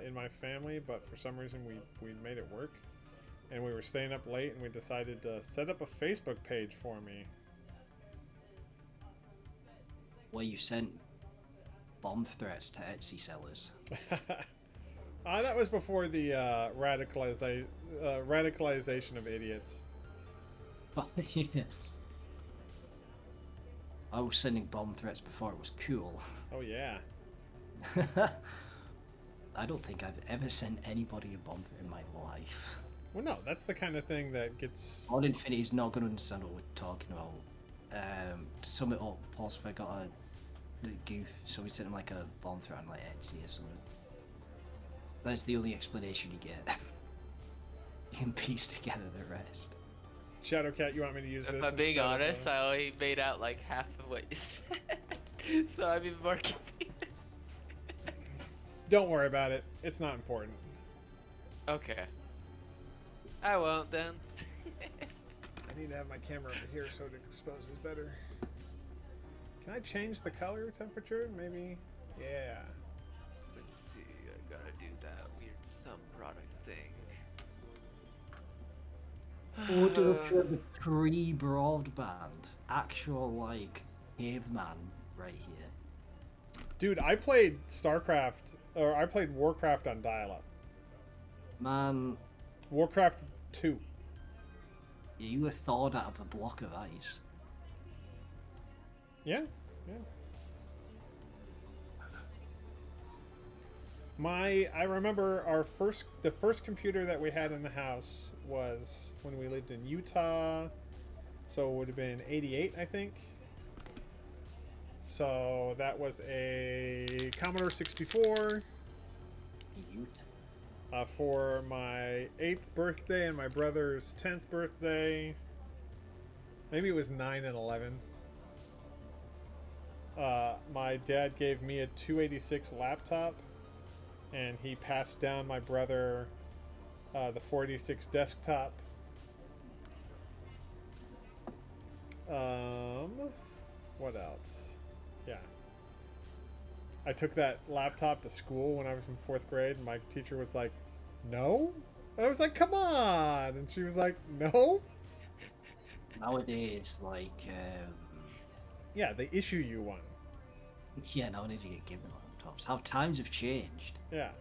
in my family, but for some reason we made it work. And we were staying up late, and we decided to set up a Facebook page for me. Where you sent bomb threats to Etsy sellers. That was before the radicalization of idiots. Yeah. I was sending bomb threats before it was cool. Oh yeah. I don't think I've ever sent anybody a bomb threat in my life. Well, no, that's the kind of thing that gets... Odd Infinity's not going to understand what we're talking about. To sum it up, Paul's got a goof, so we sent him like a bomb threat on like Etsy or something. That's the only explanation you get. You can piece together the rest. Shadowcat, you want me to use this? If I'm being instead of, honest, I only made out like half of what you said. So I'm even more confused. Don't worry about it. It's not important. Okay. I won't then. I need to have my camera over here so it exposes better. Can I change the color temperature? Maybe? Yeah. Let's see, I gotta do that weird some product thing. Order the pre-broadband. Actual, like, caveman right here. Dude, I played StarCraft, or I played Warcraft on dial-up. Man, Warcraft 2. you were thawed out of a block of ice. Yeah, yeah. I remember the first computer that we had in the house was when we lived in Utah, so it would have been 88, I think. So that was a Commodore 64 for my 8th birthday and my brother's 10th birthday. Maybe it was 9 and 11. My dad gave me a 286 laptop, and he passed down my brother the 486 desktop. What else? Yeah. I took that laptop to school when I was in 4th grade, and my teacher was like, "No?" And I was like, "Come on!" And she was like, "No?" Nowadays, like, Yeah, they issue you one. yeah, nowadays you get given laptops. How times have changed. Yeah.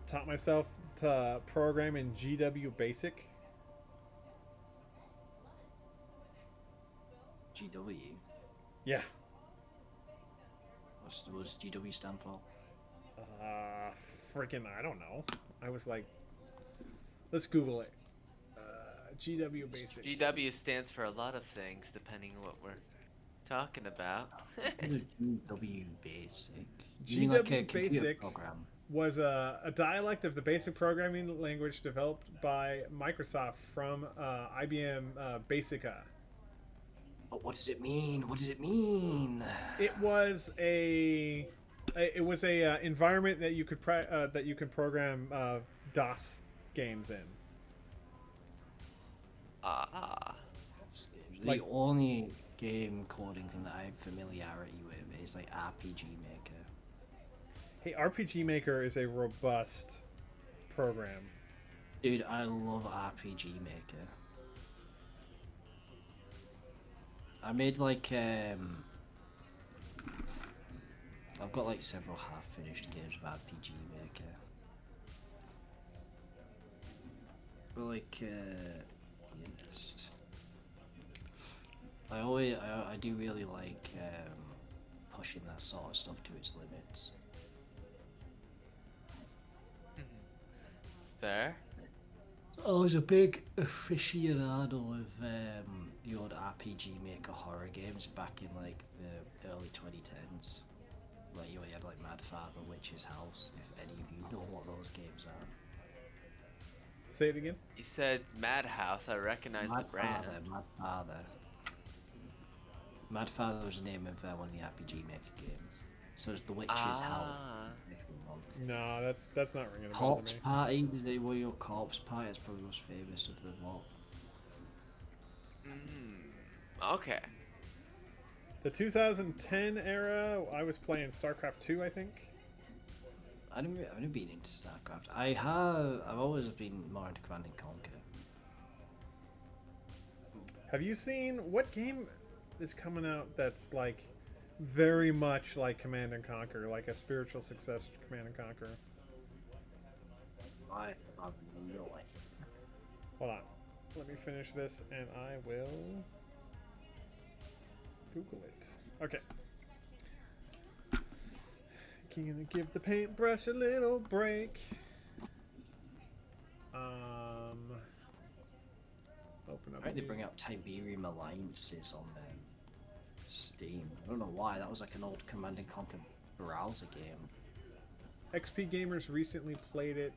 Taught myself to program in GW Basic. GW. Yeah. What's GW stand for? Freaking, I don't know. I was like, let's Google it. GW Basic. GW stands for a lot of things, depending on what we're talking about. GW Basic. You mean GW like a computer Basic program? was a dialect of the basic programming language developed by Microsoft from IBM Basica. But what does it mean? What does it mean? It was a environment that you could program DOS games in. Ah. The Like- only game coding thing that I have familiarity with is like RPG Maker. Hey, RPG Maker is a robust program. Dude, I love RPG Maker. I made like I've got like several half-finished games of RPG Maker. But like yes. I do really like pushing that sort of stuff to its limits. It's fair. I was a big aficionado of the old RPG Maker horror games back in like the early 2010s. Like you had like Mad Father, Witch's House, if any of you know what those games are. Say it again. You said Madhouse, I recognize the brand. Mad Father. Mad Father was the name of one of the RPG Maker games. So it's The Witch's House. Ah. No, that's not ringing a bell to Corpse me. Party, did they were your Corpse Party? It's probably the most famous of them all. Okay. The 2010 era, I was playing StarCraft 2, I think. I've never been into StarCraft. I've always been more into Command and Conquer. Have you seen what game is coming out that's like very much like Command and Conquer, like a spiritual successor to Command and Conquer? I have no idea. Hold on. Let me finish this and I will Google it. Okay. Gonna give the paintbrush a little break. Open up. I had to bring up Tiberium Alliances on Steam. I don't know why. That was like an old Command and Conquer browser game. XP Gamers recently played it.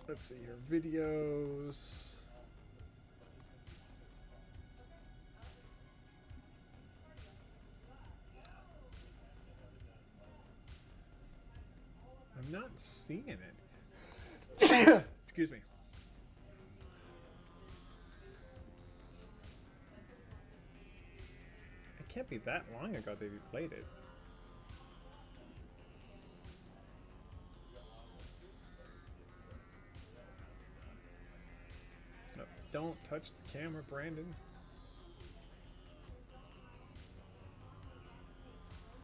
Let's see here. Videos. I'm not seeing it. Excuse me. It can't be that long ago that you played it. No, don't touch the camera, Brandon.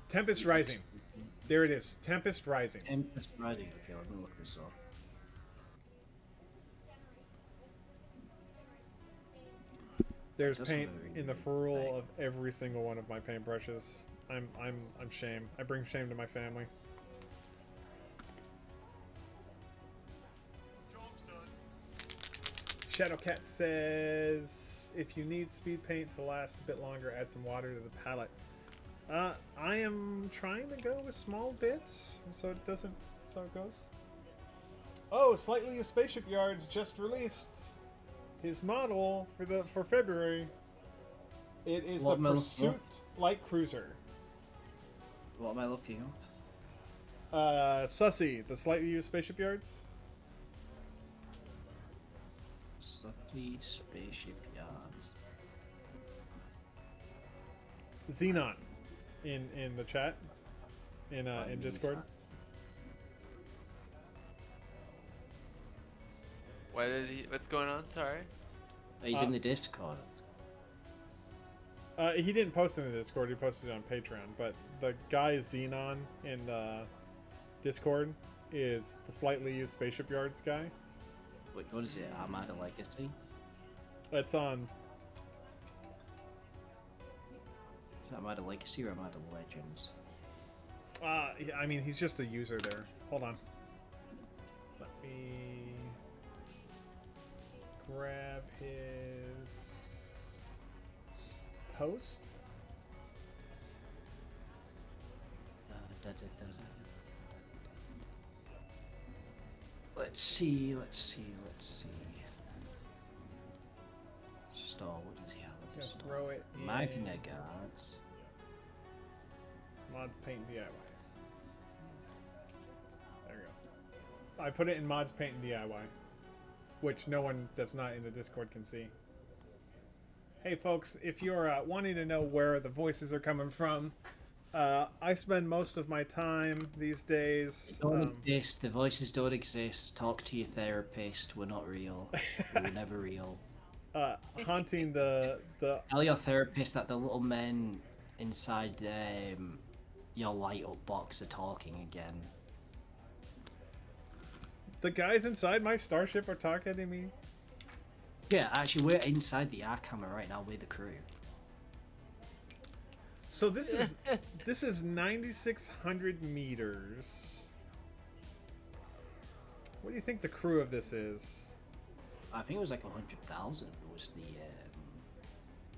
Tempest Rising. There it is. Tempest Rising. Tempest Rising. Okay, let me look this up. There's That's paint not a in the really ferrule thing. of every single one of my paintbrushes. I'm shame. I bring shame to my family. Shadowcat says, if you need speed paint to last a bit longer, add some water to the palette. I am trying to go with small bits, so it doesn't, so it goes. Oh, Slightly Used Spaceship Yards just released his model for February. It is What the model? Pursuit Light Cruiser. What am I looking up? Sussy, the Slightly Used Spaceship Yards. Sucky Spaceship Yards. Xenon, in the chat, in Discord. What's going on? Sorry. He's in the Discord. He didn't post in the Discord. He posted it on Patreon. But the guy Xenon in the Discord is the Slightly Used Spaceship Yards guy. Which one is it? Armada Legacy? It's on. Is that Armada Legacy or Armada Legends? I mean, he's just a user there. Hold on. Let me grab his post. Let's see. Store, what does he have? Just throw it in Magna Guards. Mod Paint DIY. There you go. I put it in Mods Paint and DIY, which no one that's not in the Discord can see. Hey folks, if you're wanting to know where the voices are coming from, I spend most of my time these days. They don't exist. The voices don't exist. Talk to your therapist. We're not real. We're never real. Haunting the Tell your therapist that the little men inside your light up box are talking again. the guys inside my starship are talking to me. Yeah, actually, we're inside the Arkham right now with the crew. So this is 9,600 meters. What do you think the crew of this is? I think it was like 100,000 was the...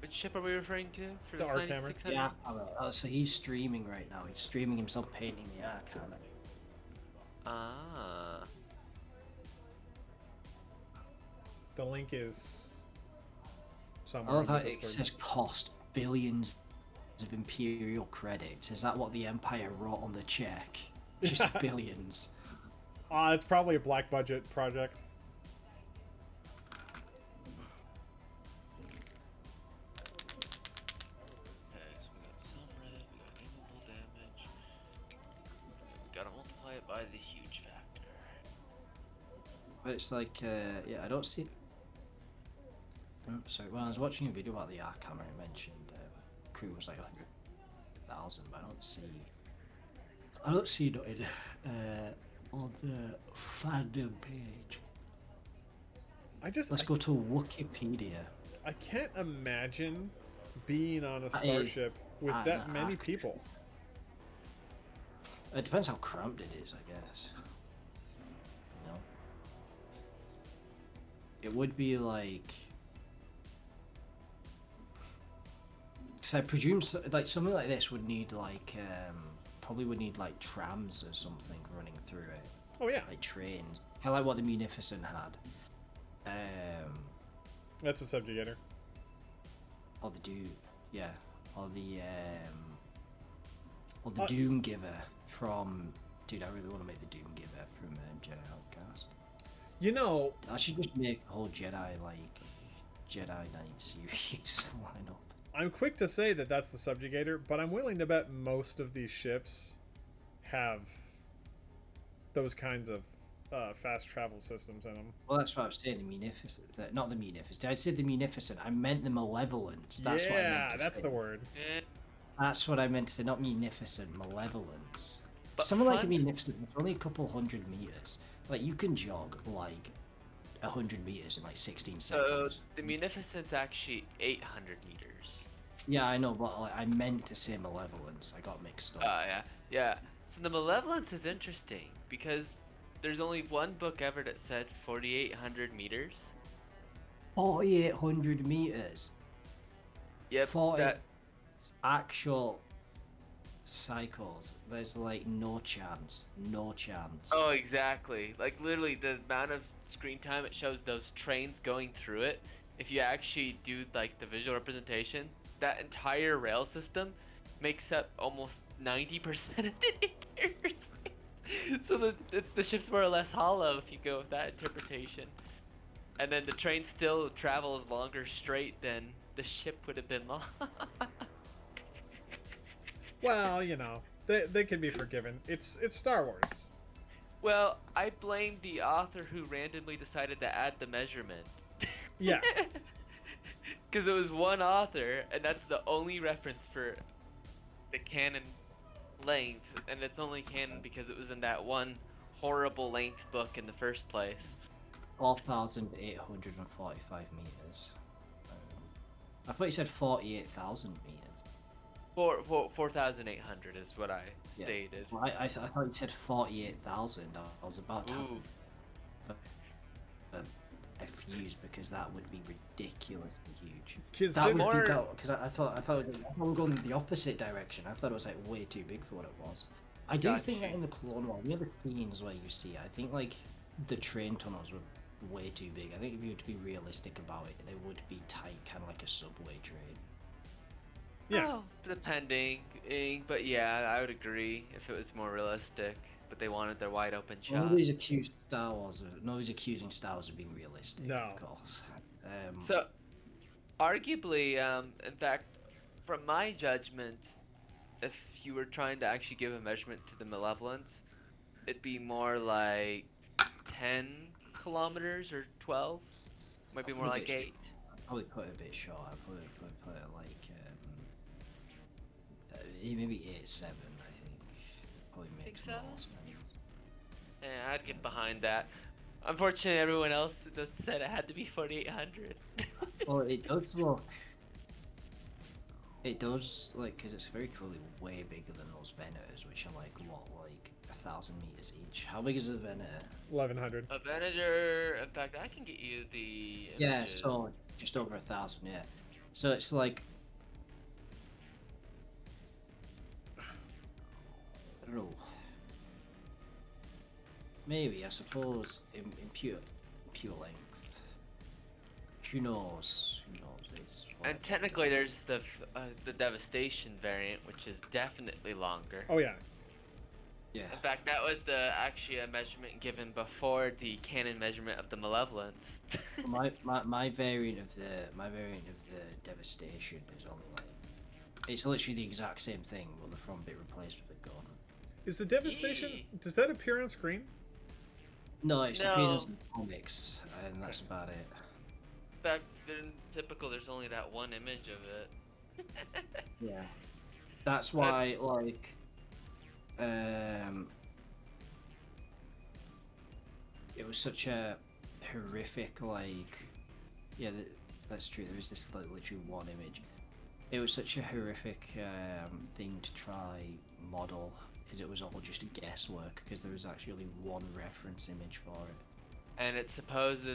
Which ship are we referring to? For The this Ark 9600? Yeah, so he's streaming right now. He's streaming himself painting the Arkham. Ah. The link is I somewhere. love how in the it Discord. says cost billions of Imperial credits. Is that what the Empire wrote on the check? Just Yeah. billions. It's probably a black budget project. by the huge factor. But it's like, yeah, I don't see. Oh, sorry. Well, I was watching a video about the arc hammer. It mentioned crew was like 100,000, but I don't see nothing on the fandom page. Let's go to Wikipedia. I can't imagine being on a That is- starship with that many arc. people. It depends how cramped it is, I guess. You know, it would be like, because I presume like something like this would need like probably would need like trams or something running through it, Oh yeah, like trains, kind of like what the Munificent had. that's a subjugator. Or the Doom, yeah, or the Doom Giver from. Dude, I really want to make the Doom Giver from Jedi Outcast. You know, I should just make a whole Jedi Knight series lineup. I'm quick to say that that's the subjugator, but I'm willing to bet most of these ships have those kinds of fast travel systems in them. Well, that's what I was saying. The Munificent, not the Munificent. I said the Munificent. I meant the Malevolence. That's what I meant Yeah, to that's say. the word. That's what I meant to say. Not Munificent, Malevolence. But Something like a fun- Munificent, it's only a couple hundred meters. Like you can jog like 100 meters in like 16 So seconds. the Munificent's actually 800 meters. Yeah, I know, but like, I meant to say Malevolence. I got mixed up. Yeah. So the Malevolence is interesting because there's only one book ever that said 4,800 meters. 4,800 meters. Yep. 40 That, actual cycles. There's like no chance. No chance. oh, exactly. Like literally the amount of screen time it shows those trains going through it. If you actually do like the visual representation, that entire rail system makes up almost 90% of the entire space. So the ship's more or less hollow if you go with that interpretation. And then the train still travels longer straight than the ship would have been long. Well, you know, they can be forgiven. It's Star Wars. Well, I blame the author who randomly decided to add the measurement. Yeah. Because it was one author, and that's the only reference for the canon length, and it's only canon because it was in that one horrible length book in the first place. 4,845 meters. I thought you said 48,000 meters. 4,800 is what I Yeah. stated. Well, I thought you said 48,000. I was about to Ooh. a fuse because that would be ridiculously huge. Kids, That would more- be that because I thought I'm going the opposite direction. I thought it was like way too big for what it was. I do think that Gotcha. in the Clone Wars, near the scenes where you see, I think like the train tunnels were way too big. I think if you were to be realistic about it, they would be tight, kind of like a subway train. Yeah. Oh, depending, but yeah, I would agree if it was more realistic. But they wanted their wide open shot. Nobody's accusing Star Wars of being realistic. No. Of course. So, arguably, in fact, from my judgment, if you were trying to actually give a measurement to the Malevolence, it'd be more like 10 kilometers or 12. Might be more like 8. Probably put it a bit short. I'd probably put it like maybe 8-7. I think probably makes so? more sense. Yeah, I'd get behind that. Unfortunately, everyone else said it had to be 4,800. Well, it does look. It does like because it's very clearly way bigger than those Venators, which are like 1,000 meters each. How big is a Venator? 1100. A Venator, in fact, I can get you the Yeah, images. so just over 1,000. Yeah, so it's like. I don't know. Maybe I suppose in pure length. Who knows? Who knows? It's And whatever. technically, there's the Devastation variant, which is definitely longer. Oh yeah. Yeah. In fact, that was actually a measurement given before the canon measurement of the Malevolence. my variant of the Devastation is only like it's literally the exact same thing, but the front bit replaced with a gun. Is the devastation? Yee. Does that appear on screen? No, it's No. appears in comics, and that's about it. Back in typical, there's only that one image of it. Yeah. That's why, like, it was such a horrific, like, yeah, that's true. There is this like literally one image. It was such a horrific thing to try model because it was all just a guesswork because there was actually only one reference image for it. And it's supposed.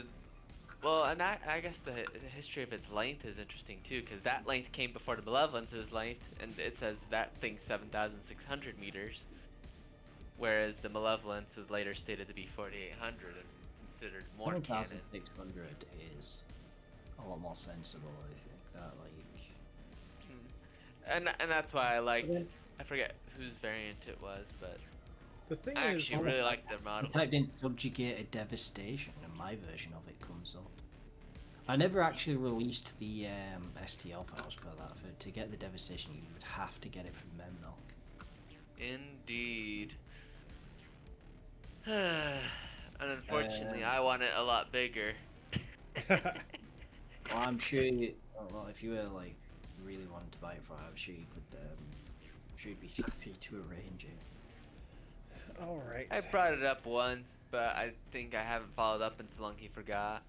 Well, and I guess the history of its length is interesting too, because that length came before the Malevolence's length, and it says that thing's 7,600 meters, whereas the Malevolence was later stated to be 4,800 and considered more canon. 7,600 is a lot more sensible, I think. That like. And that's why I liked. I forget whose variant it was, but The thing I is, actually really liked their I model. typed in subjugated devastation, and my version of it comes up. I never actually released the STL files for that. To get the devastation, you would have to get it from Memnock. Indeed. And unfortunately, I want it a lot bigger. Well, I'm sure. Well, if you were like really wanting to buy it for, I'm sure you could. I'm sure you'd be happy to arrange it. all right. I brought it up once, but I think I haven't followed up in so long he forgot.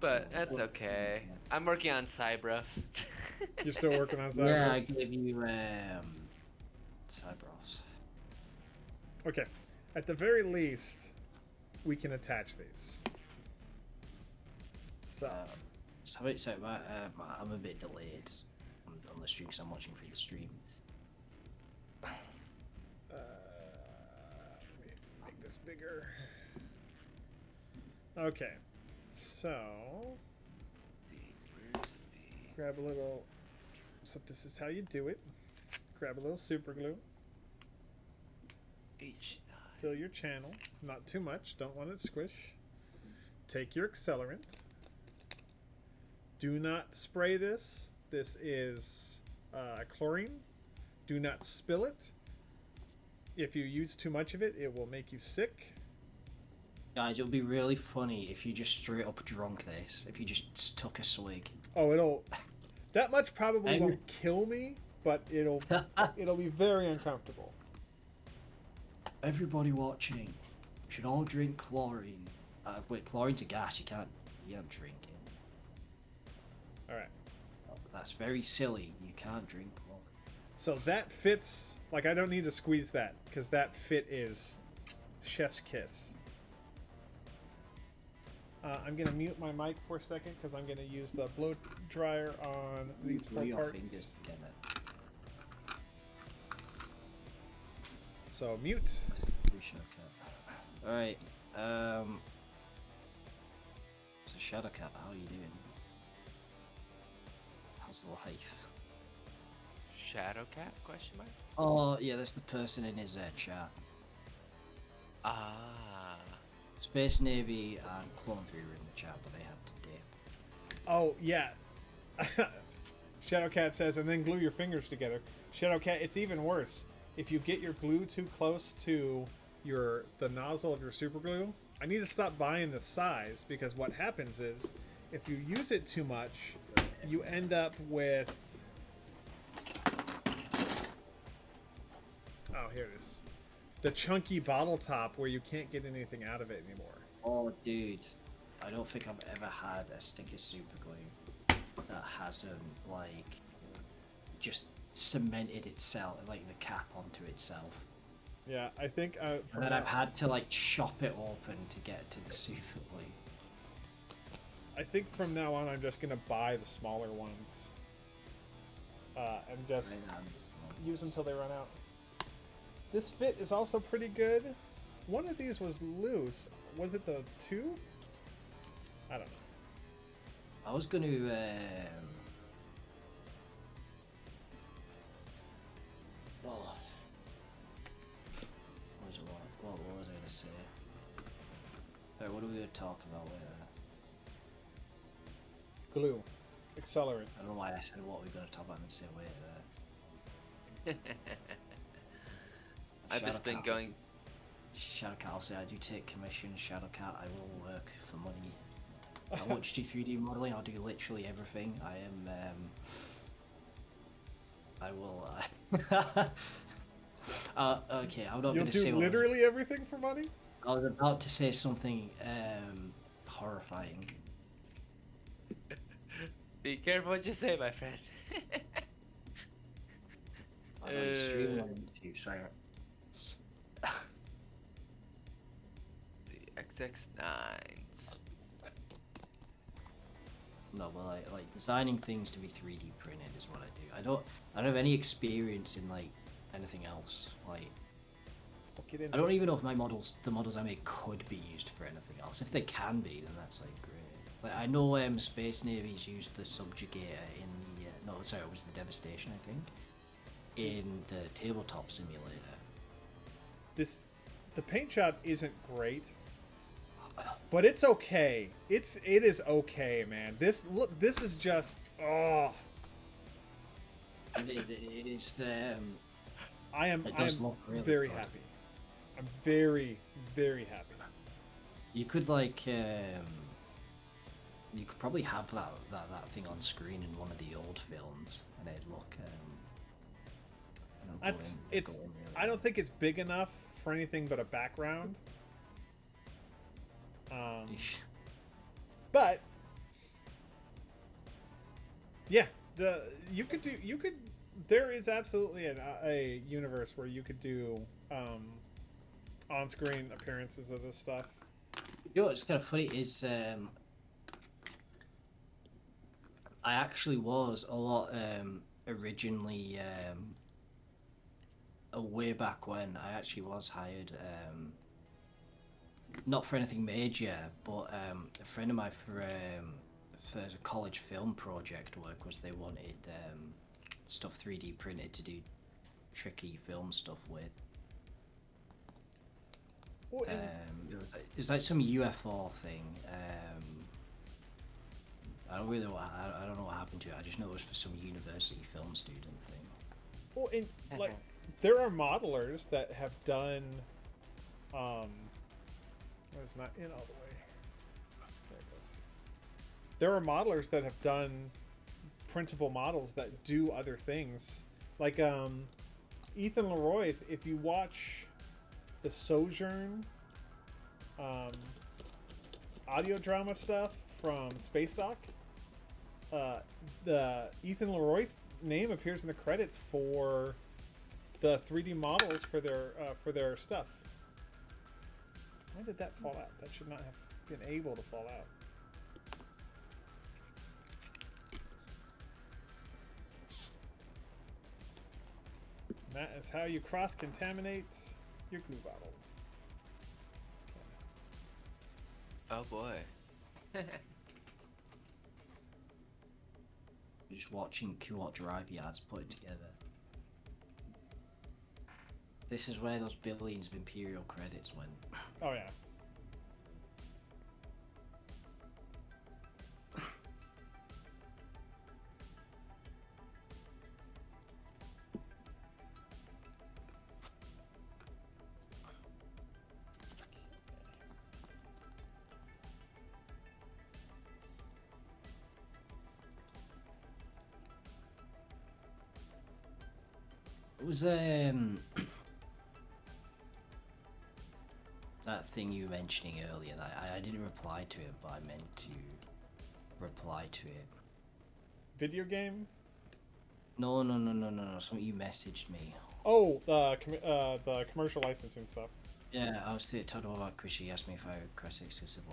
But that's okay. I'm working on Cybros. You're still working on Yeah, I Cybros? gave you Cybros. Okay. At the very least, we can attach these. So, I'm a bit delayed on the stream because I'm watching through the stream. let me make this bigger. Okay. So, grab a little. So this is how you do it. Grab a little super glue. Fill your channel. Not too much. Don't want it squish. Take your accelerant. Do not spray this. This is chlorine. Do not spill it. If you use too much of it, it will make you sick. Guys, it would be really funny if you just straight up drunk this. If you just took a swig. Oh, it'll. That much probably And- won't kill me, but it'll be very uncomfortable. Everybody watching should all drink chlorine. Wait, chlorine's a gas. You can't drink it. All right. That's very silly. You can't drink chlorine. So that fits. Like, I don't need to squeeze that because that fit is chef's kiss. I'm gonna mute my mic for a second because I'm gonna use the blow dryer on these Glue four your parts. fingers together. So mute. Alright, so Shadowcat, how are you doing? How's life? Shadowcat? Question mark. Oh, yeah, that's the person in his chat. Ah. Space Navy and Clone Fury were in the chat, but they had to dip. Oh yeah. Shadowcat says, and then glue your fingers together. Shadowcat, it's even worse. If you get your glue too close to the nozzle of your super glue, I need to stop buying the size because what happens is if you use it too much, you end up with. Oh, here it is. The chunky bottle top where you can't get anything out of it anymore. Oh, dude. I don't think I've ever had a stick of super glue that hasn't, like, just cemented itself, like the cap onto itself. Yeah, I think. And then I've had to, like, chop it open to get to the super glue. I think from now on I'm just gonna buy the smaller ones. And just use them until they run out. This fit is also pretty good. One of these was loose. Was it the 2? I don't know. I was going to. Oh. What was I going to say? Alright, what are we going to talk about later? Glue. Accelerant. I don't know why I said what we're going to talk about and say wait there. I've just been Shadowcat. going. Shadowcat, I'll say I do take commission. Shadowcat, I will work for money. I won't just do 3D modeling. I'll do literally everything. I am. I will. Okay, I'm not You'll going to say do what literally everything for money? I was about to say something horrifying. Be careful what you say, my friend. I know you stream on YouTube, so The XX9s. no, well, like designing things to be 3D printed is what I do. I don't have any experience in like anything else. Like, I don't even know if the models I make could be used for anything else. If they can be, then that's like great. Like I know Space Navy's used the Subjugator in the no, sorry, it was the Devastation, I think, in the tabletop simulator. The paint job isn't great, but it's okay. It is okay, man. This is just It is. I am look really very good. happy. I'm very, very happy. You could like you could probably have that thing on screen in one of the old films, and it'd look. It's. I don't think it's big enough for anything but a background. But yeah, you could. There is absolutely a universe where you could do on-screen appearances of this stuff. You know what's kind of funny is I actually was a lot originally way back when I actually was hired not for anything major, but a friend of mine for a college film project work was they wanted stuff 3D printed to do tricky film stuff with. Well, It was like some UFO thing. I don't know what happened to it. I just know it was for some university film student thing. Well, and like there are modelers that have done it's not in all the way. There it goes. There are modelers that have done printable models that do other things. Like Ethan Leroy, if you watch the Sojourn audio drama stuff from Space Dock, the Ethan Leroy's name appears in the credits for the 3D models for their stuff. Why did that fall out? That should not have been able to fall out. And that is how you cross-contaminate your glue bottle. Oh boy. Just watching Q-Watch Drive yards put it together. This is where those billions of Imperial credits went. Oh yeah. It was that thing you were mentioning earlier that I didn't reply to it, but I meant to reply to it. Video game? No. Something you messaged me. Oh, the commercial licensing stuff. Yeah, I was talking about Chris. He asked me if I requested exclusive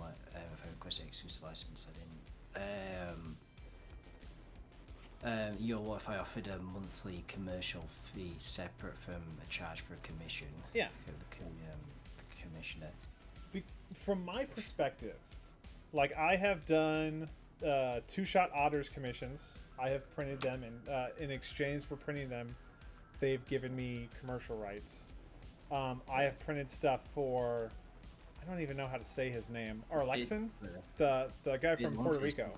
license. I didn't. What if I offered a monthly commercial fee separate from a charge for a commission? Yeah. For the commissioner. From my perspective, like I have done two-shot otters commissions. I have printed them, and in exchange for printing them, they've given me commercial rights. I have printed stuff for, I don't even know how to say his name, Arlexon, the guy from Puerto Rico.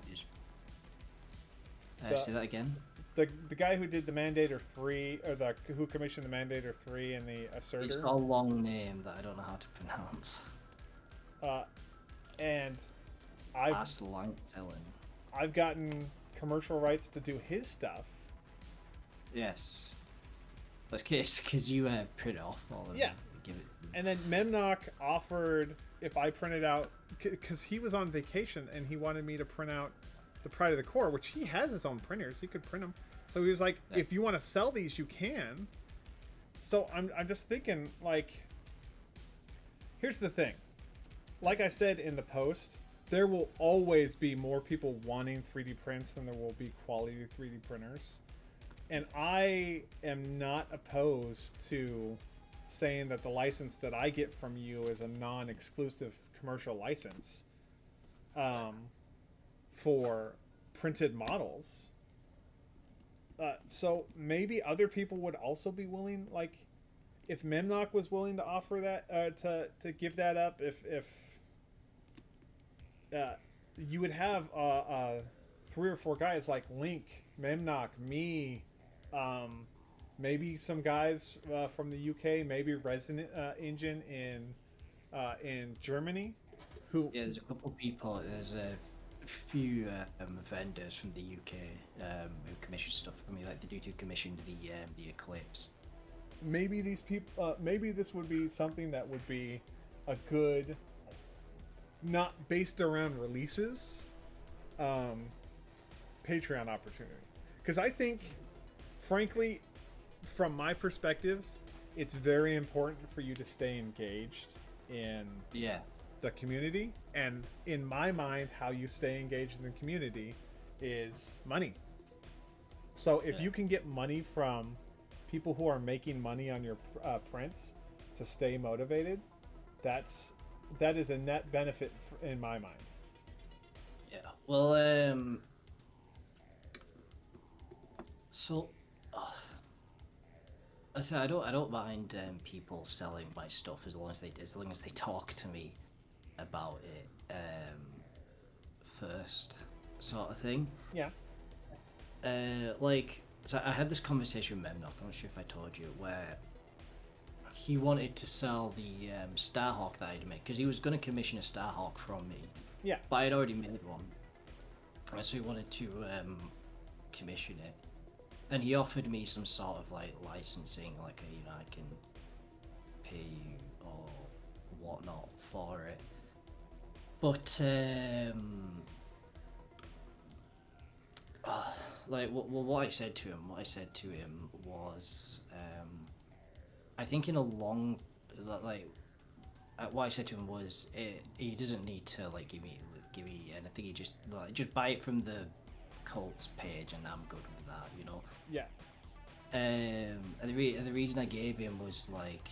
Say that again. the guy who did the Mandator 3, or who commissioned the Mandator 3 and the It's Asserter. got a long name that I don't know how to pronounce. And I've gotten commercial rights to do his stuff. Yes. That's because you print off all of Yeah. it. Give it. And then Memnock offered if I printed out, because he was on vacation and he wanted me to print out the Pride of the Core, which he has his own printers. He could print them. So he was like, Yeah. if you want to sell these, you can. So I'm just thinking, like, here's the thing. Like I said in the post, there will always be more people wanting 3D prints than there will be quality 3D printers. And I am not opposed to saying that the license that I get from you is a non-exclusive commercial license for printed models. So maybe other people would also be willing, like if Memnock was willing to offer that, to give that up, if you would have 3 or 4 guys like Link, Memnock, me, maybe some guys from the UK, maybe Resin Engine in Germany, who There's a couple of people. There's a few vendors from the UK who commission stuff for me, like the dude who commissioned the Eclipse. Maybe these people, maybe this would be something that would be a good, not based around releases, Patreon opportunity. Because I think, frankly, from my perspective, it's very important for you to stay engaged in the community. And in my mind, how you stay engaged in the community is money. So if you can get money from people who are making money on your prints to stay motivated, that is a net benefit in my mind. Yeah. Well, so I say I don't mind people selling my stuff as long as they talk to me about it first, sort of thing. Yeah. So I had this conversation with Memnock, I'm not sure if I told you, where he wanted to sell the Starhawk that I'd made, because he was going to commission a Starhawk from me. Yeah. But I'd already made one. And so he wanted to commission it. And he offered me some sort of like licensing, like I can pay you or whatnot for it. But what I said to him was, I think in a long, what I said to him was, he doesn't need to like give me anything. He just buy it from the Cults page, and I'm good with that, you know. Yeah. And the reason I gave him was like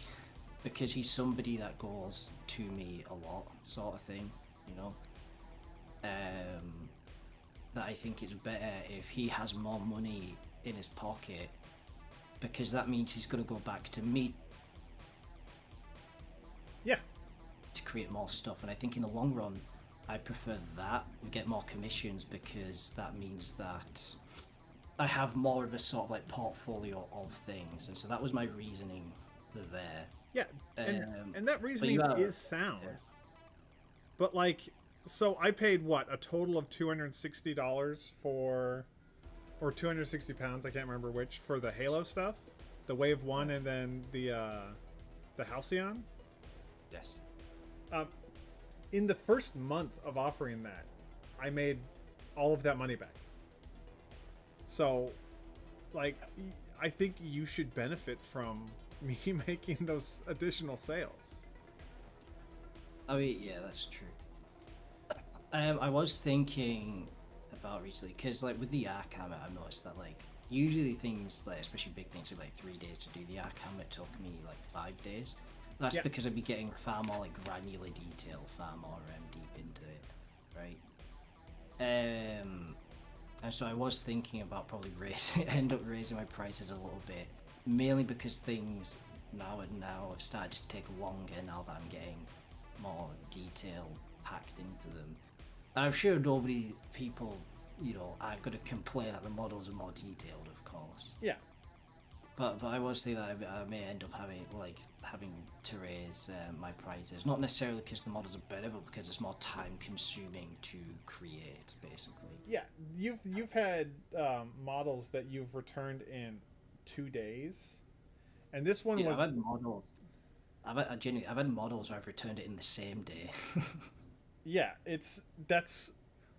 because he's somebody that goes to me a lot, sort of thing, you know. That I think it's better if he has more money in his pocket, because that means he's going to go back to me. Yeah. To create more stuff, and I think in the long run, I prefer that. We get more commissions because that means that I have more of a sort of like portfolio of things, and so that was my reasoning there. Yeah, and that reasoning is sound. Yeah. But like, so I paid what, a total of $260 for, or 260 pounds, I can't remember which, for the Halo stuff, the Wave 1 and then the Halcyon. Yes. In the first month of offering that, I made all of that money back. So, like, I think you should benefit from me making those additional sales. I mean, yeah, that's true. I was thinking about recently, because like with the Arc Hammer, I've noticed that like usually things like, especially big things, take like 3 days to do. The Arc Hammer, it took me like 5 days. That's because I'd be getting far more like granular detail, far more deep into it, right? And so I was thinking about probably end up raising my prices a little bit, mainly because things now have started to take longer now that I'm getting more detail packed into them. And I'm sure people you know, I'm gonna complain that the models are more detailed, of course. Yeah. But I was thinking that I may end up having to raise my prices, not necessarily because the models are better, but because it's more time consuming to create, basically. Yeah, you've had models that you've returned in 2 days, and this one Yeah, was I've had models. I've had models where I've returned it in the same day. yeah. That's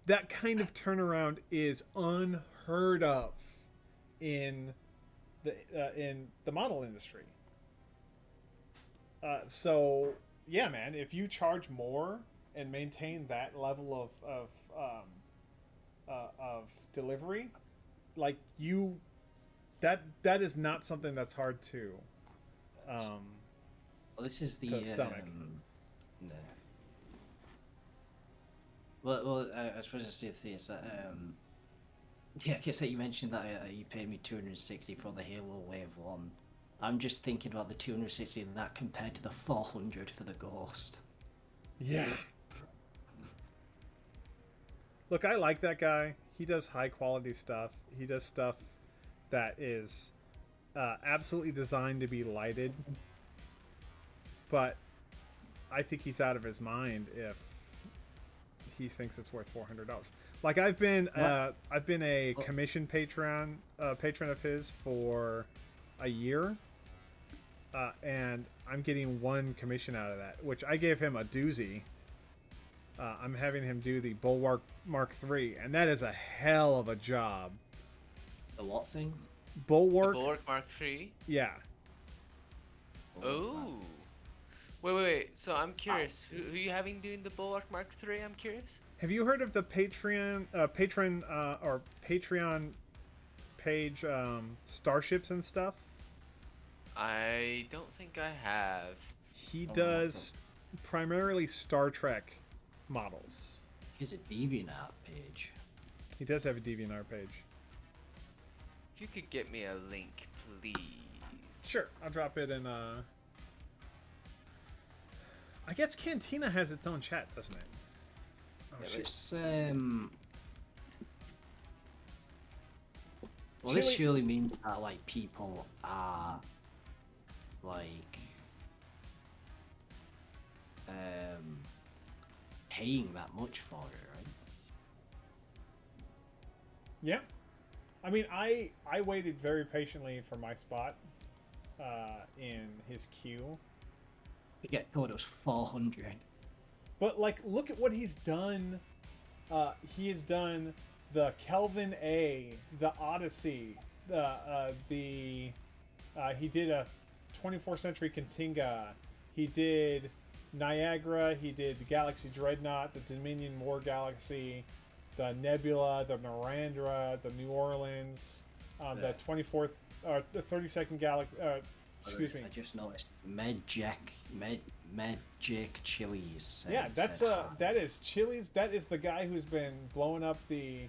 that kind of turnaround is unheard of in the model industry. So yeah, man, if you charge more and maintain that level of delivery, like you that is not something that's hard um, Well, this is the to stomach. no. Well, I suppose that's the thing is that yeah, I guess that you mentioned that you paid me 260 for the Halo Wave 1. I'm just thinking about the 260 and that compared to the 400 for the Ghost. Yeah. Look, I like that guy. He does high quality stuff. He does stuff that is absolutely designed to be lighted. But I think he's out of his mind if he thinks it's worth $400. Like I've been a commission patron of his for a year, and I'm getting one commission out of that, which I gave him a doozy. I'm having him do the Bulwark Mark III, and that is a hell of a job. The what thing? Bulwark. The Bulwark Mark III? Yeah. Oh. Wait. So I'm curious. Who you having doing the Bulwark Mark III? I'm curious. Have you heard of the Patreon page Starships and stuff? I don't think I have. He does primarily Star Trek models. Here's a DeviantArt page. He does have a DeviantArt page. If you could get me a link, please. Sure, I'll drop it in. I guess Cantina has its own chat, doesn't it? Oh Yeah, shit! it's well, this surely means that like people are like paying that much for it, right? Yeah, I mean, I waited very patiently for my spot in his queue. I get told it was 400. But like, look at what he's done. He has done the Kelvin A, the Odyssey, he did a 24th Century Continga. He did Niagara. He did the Galaxy Dreadnought, the Dominion War Galaxy, the Nebula, the Miranda, the New Orleans, the 24th, the 32nd Galaxy. Excuse me. I just noticed Magic Chili's. Yeah, that is Chili's. That is the guy who's been blowing up the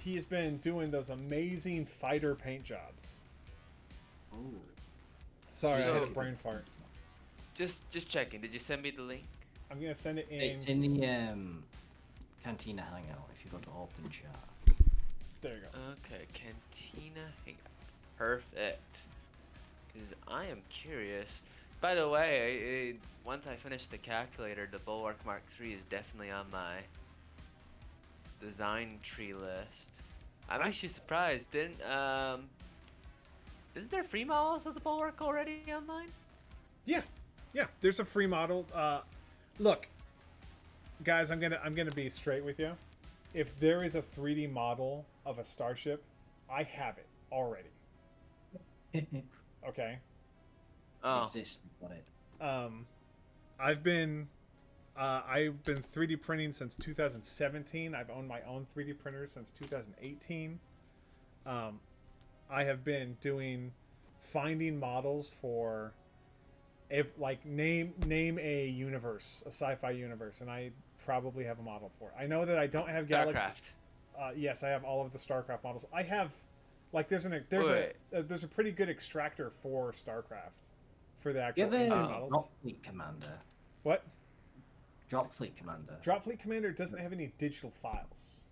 he has been doing those amazing fighter paint jobs. Ooh. Sorry, I had a So- brain fart. Just checking. Did you send me the link? I'm gonna send it It's in. in the Cantina Hangout if you go to Open Chat. There you go. Okay, Cantina Hangout. Perfect. Because I am curious. By the way, once I finish the calculator, the Bulwark Mark III is definitely on my design tree list. I'm actually surprised. Isn't there free models of the Bulwark already online? Yeah, there's a free model. Look, guys, I'm gonna be straight with you. If there is a 3D model of a starship, I have it already. Okay. Oh, Exists, got it. I've been 3D printing since 2017. I've owned my own 3D printer since 2018. I have been finding models for name a universe, a sci-fi universe, and I probably have a model for it. I know that I don't have Galaxy. StarCraft. Yes, I have all of the StarCraft models. I have there's Wait. a pretty good extractor for StarCraft for the You actual have in-game a models. drop fleet commander. What? Drop fleet commander. Drop Fleet Commander doesn't have any digital files.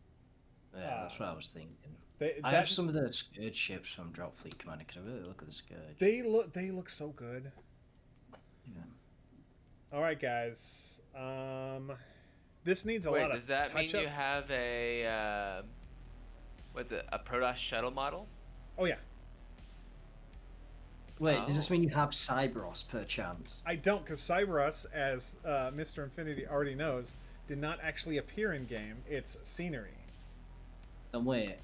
Yeah, that's what I was thinking. I That, have some of the Scourge ships from Drop Fleet Commander. Can I really look at the Scourge? they look so good. Yeah. All right, guys. This needs a Wait, lot of does that mean touch-up. you have a a Protoss shuttle model? Oh yeah, Wait, does Oh. this mean you have Cyberos per chance? I don't, because Cyberus, as Mr. Infinity already knows, did not actually appear in game. It's scenery. And wait.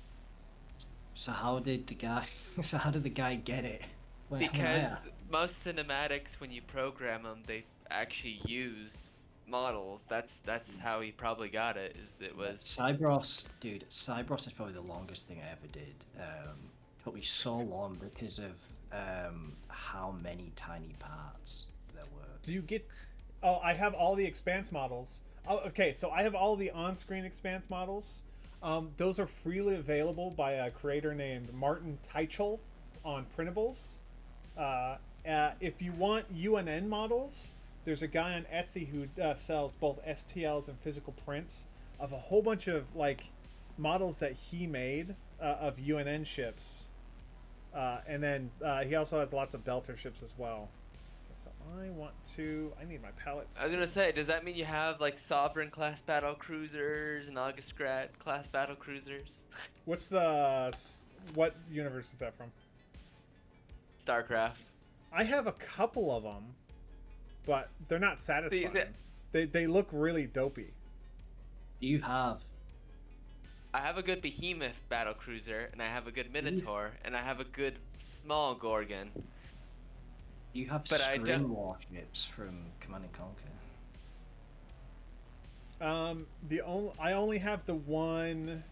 So how did the guy? So how did the guy get it? Wait, Because most cinematics, when you program them, they actually use models. That's how he probably got it. It was Cyberos, dude. Cyberos is probably the longest thing I ever did. Took me so long because of how many tiny parts there were. Do you get? Oh, I have all the Expanse models. Oh, okay, so I have all the on-screen Expanse models. Those are freely available by a creator named Martin Teichel on Printables. If you want UNN models, there's a guy on Etsy who sells both STLs and physical prints of a whole bunch of like models that he made of UNN ships. And then he also has lots of Belter ships as well. So I need my palette. I was gonna say, does that mean you have like Sovereign class battle cruisers and Augustrat class battle cruisers? What universe is that from? StarCraft. I have a couple of them, but they're not satisfying. They look really dopey. Do you have? I have a good Behemoth battle cruiser, and I have a good Minotaur, and I have a good small Gorgon. You have But I string don't- warships from Command and Conquer. I only have the one.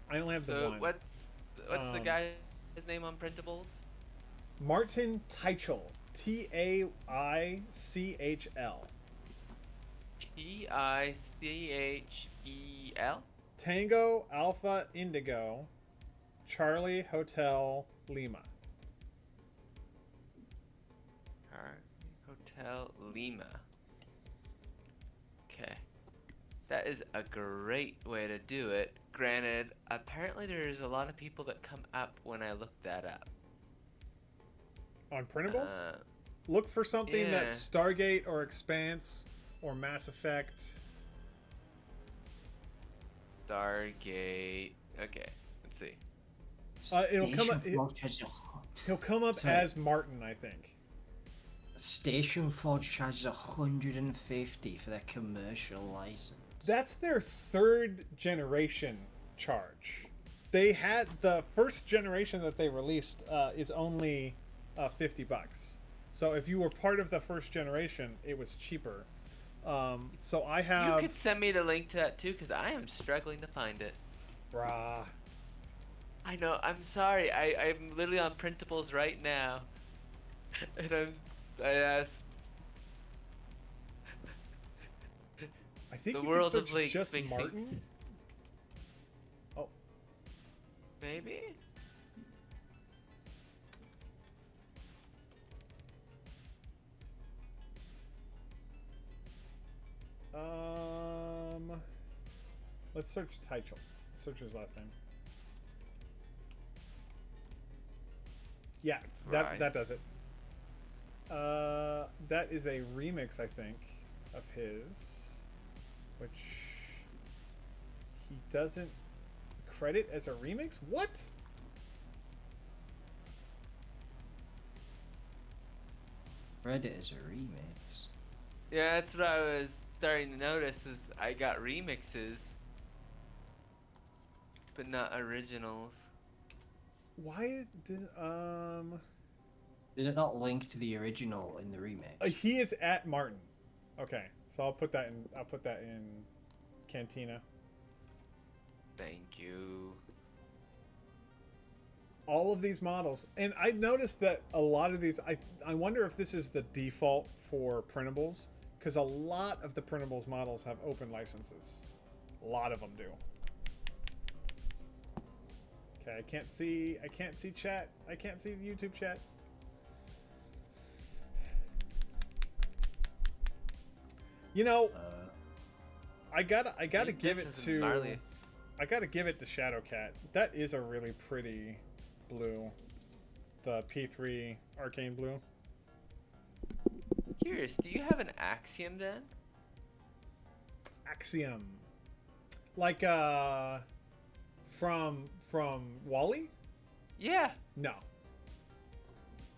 I only have the So one. what's the Um, guy's name on printables? Martin Teichel. Taichl. Tichel. Tango Alpha Indigo Charlie Hotel Lima. Hotel Lima. Okay. That is a great way to do it. Granted, apparently there's a lot of people that come up when I look that up. On printables? Uh, Look for something yeah. that's Stargate or Expanse or Mass Effect. Stargate. Okay, let's see. It'll come up. Station Forge charges He'll come up Sorry. as Martin, I think. Station Forge charges 150 for their commercial license. That's their third generation charge. They had the first generation that they released is only $50. So if you were part of the first generation, it was cheaper. So I have. You could send me the link to that too, because I am struggling to find it. Brah. I know, I'm sorry. I'm literally on printables right now. And I asked. I think The you world can of search League just speaks Martin. things. Oh, Maybe? let's search Teichel. Search his last name. Yeah, That's right. that does it. That is a remix, I think, of his, which he doesn't credit as a remix. What? Reddit is a remix. Yeah, that's what I was starting to notice. Is I got remixes, but not originals. Why did Did it not link to the original in the remix? he is at Martin. Okay, so I'll put that in Cantina. Thank you. All of these models, and I noticed that a lot of these, I wonder if this is the default for printables, because a lot of the printables models have open licenses. A lot of them do. Okay, I can't see chat. I can't see the YouTube chat. You know, Uh, I gotta think give this it is to gnarly. I gotta give it to Shadowcat. That is a really pretty blue. The P3 Arcane Blue. Curious, do you have an Axiom then? Axiom. Like from Wally? Yeah. No.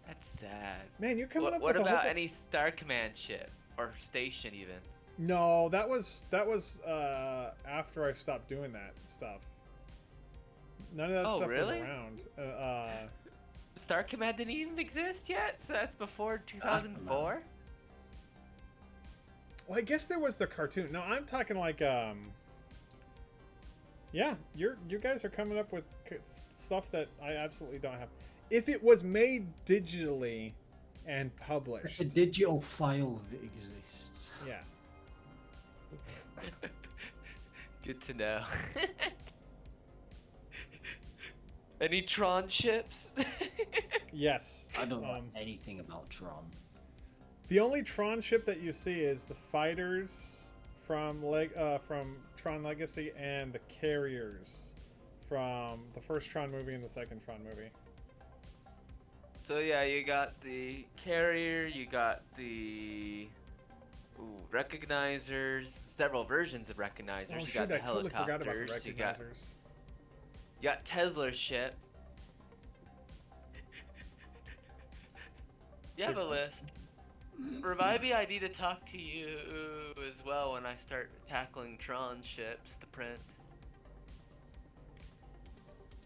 That's sad. Man, you're coming up What with a about whole any Star Command ship or station even? No, that was after I stopped doing that stuff. None of that Oh, stuff really? was around. Star Command didn't even exist yet, so that's before 2004. Well, I guess there was the cartoon. No, I'm talking like yeah, you guys are coming up with stuff that I absolutely don't have. If it was made digitally and published, a digital file that exists. yeah. Good to know. Any Tron ships? Yes. I don't know anything about Tron. The only Tron ship that you see is the fighters from Tron Legacy and the carriers from the first Tron movie and the second Tron movie. So yeah, you got the carrier, you got the recognizers, several versions of recognizers. Oh You shoot, got the I totally forgot about the helicopters. recognizers. You got Tesla's ship. You have a list. Revive, I need to talk to you as well when I start tackling Tron ships to print.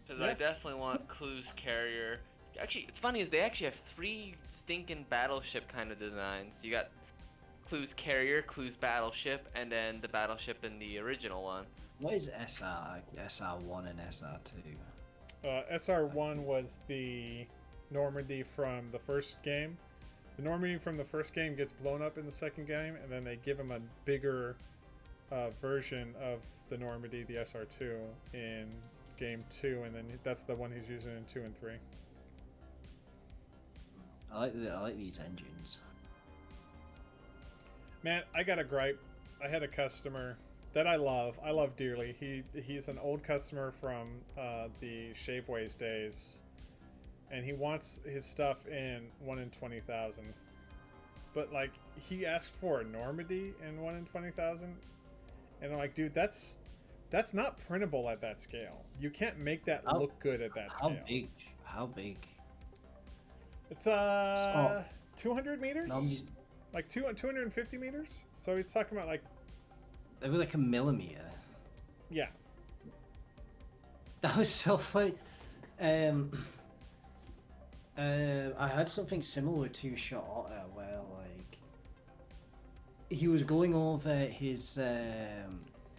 Because I Yeah. definitely want Clue's carrier. Actually, it's funny is they actually have 3 stinking battleship kind of designs. You got Clue's carrier, Clue's battleship, and then the battleship in the original one. What is SR1 and SR2? SR1 was the Normandy from the first game. The Normandy from the first game gets blown up in the second game, and then they give him a bigger version of the Normandy, the SR2, in game 2, and then that's the one he's using in 2 and 3. I like these engines. Man, I got a gripe. I had a customer that I love dearly. He's an old customer from the Shapeways days, and he wants his stuff in 1 in 20,000. But like, he asked for a Normandy in 1 in 20,000, and I'm like, dude, that's not printable at that scale. You can't make that look good at that scale. How big? It's 200 meters. No, like 250 meters. So he's talking about like, they were like a millimeter. yeah. That was so funny. I had something similar to Shot Otter where like he was going over his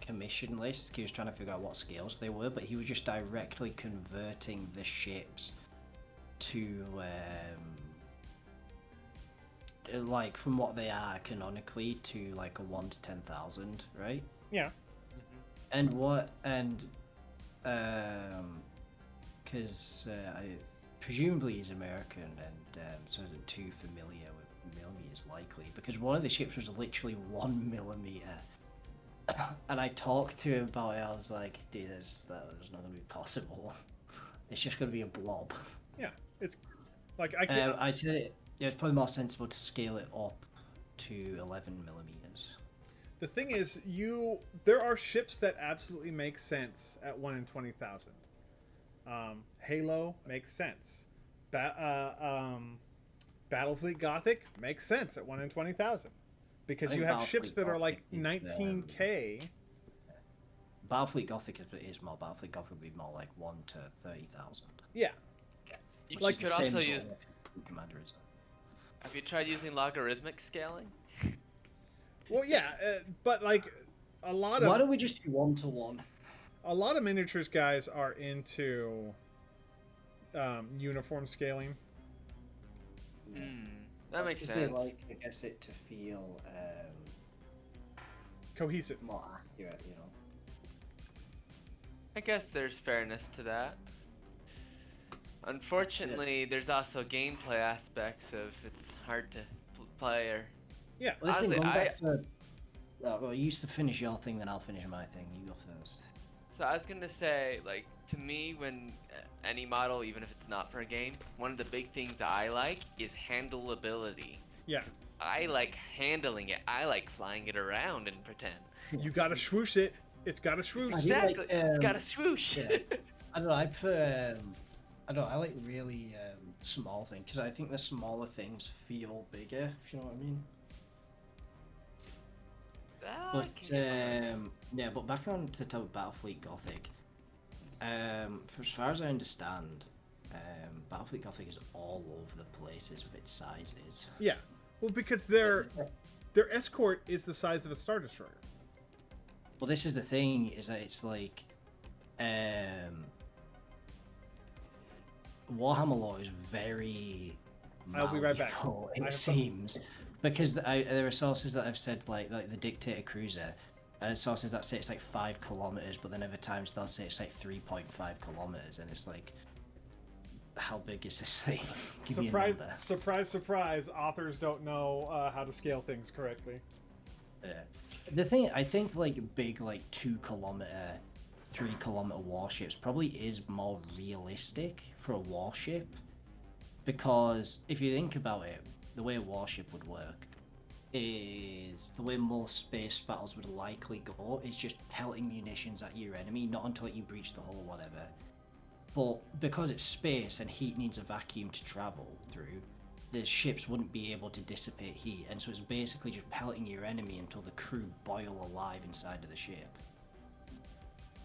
commission list. He was trying to figure out what scales they were, but he was just directly converting the ships to like from what they are canonically to like a 1 to 10,000, right? Yeah. And because presumably he's American and so isn't too familiar with millimeters likely, because one of the ships was literally 1 millimeter. And I talked to him about it. I was like, dude, that's not going to be possible. It's just going to be a blob. Yeah, it's like I can't. I said it's probably more sensible to scale it up to 11 millimeters. The thing is, there are ships that absolutely make sense at 1 in 20,000. Halo makes sense. Battlefleet Gothic makes sense at 1 in 20,000 because you have ships that are like 19K. Battlefleet Gothic is more. Battlefleet Gothic would be more like 1 to 30,000. Yeah. You Which could is the same also as use. what Commander is. Have you tried using logarithmic scaling? Well, yeah, but like a lot of Why don't we just do 1 to 1? a lot of miniatures guys are into uniform scaling. That makes Because sense. they like, I guess, it to feel Cohesive. more accurate, you know. I guess there's fairness to that. Unfortunately, there's also gameplay aspects of it's hard to play or. Yeah. Listen, Honestly, Well, you used to finish your thing, then I'll finish my thing. You go first. So I was gonna say, like, to me, when any model, even if it's not for a game, one of the big things I like is handleability. Yeah. I like handling it. I like flying it around and pretend. You gotta swoosh it. It's gotta swoosh. I do like, Exactly. It's got a swoosh. yeah. I don't know. I prefer. I don't know. I like really small things because I think the smaller things feel bigger. If you know what I mean. But yeah, but back on to talk about Battlefleet Gothic. For as far as I understand, Battlefleet Gothic is all over the places with its sizes. Yeah. Well, because their escort is the size of a Star Destroyer. Well, this is the thing: is that it's like, Warhammer lore is very I'll be right back. malleable, I it have seems, because there are sources that have said like the Dictator Cruiser, sources that say it's like 5 kilometers, but then other times they'll say it's like 3.5 kilometers, and it's like, how big is this thing? Give me a Surprise, number. surprise, surprise! Authors don't know how to scale things correctly. Yeah. The thing, I think, like big, like 2 kilometer, 3 kilometer warships probably is more realistic for a warship, because if you think about it, the way a warship would work is the way most space battles would likely go is just pelting munitions at your enemy, not until you breach the hull or whatever. But because it's space and heat needs a vacuum to travel through, the ships wouldn't be able to dissipate heat, and so it's basically just pelting your enemy until the crew boil alive inside of the ship.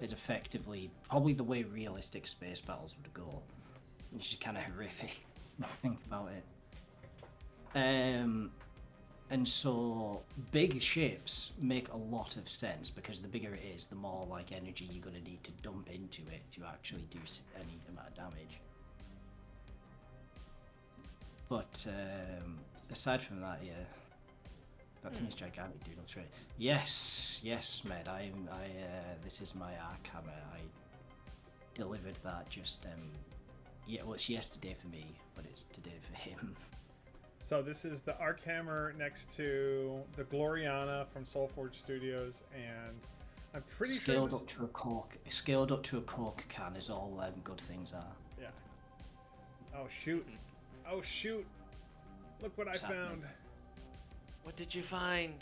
It's effectively probably the way realistic space battles would go. It's just kind of horrific when I think about it. And so big ships make a lot of sense, because the bigger it is, the more like energy you're going to need to dump into it to actually do any amount of damage. But aside from that, yeah, that thing is gigantic, dude. Looks right. Yes, Med. This is my arc hammer. I delivered that just yeah. Well, it's yesterday for me, but it's today for him. So this is the Arc Hammer next to the Gloriana from Soulforge Studios, and I'm pretty scaled sure up to a cork. Scaled up to a cork can is all good things are. Yeah. Oh shoot! Oh shoot! Look what I found. What did you find?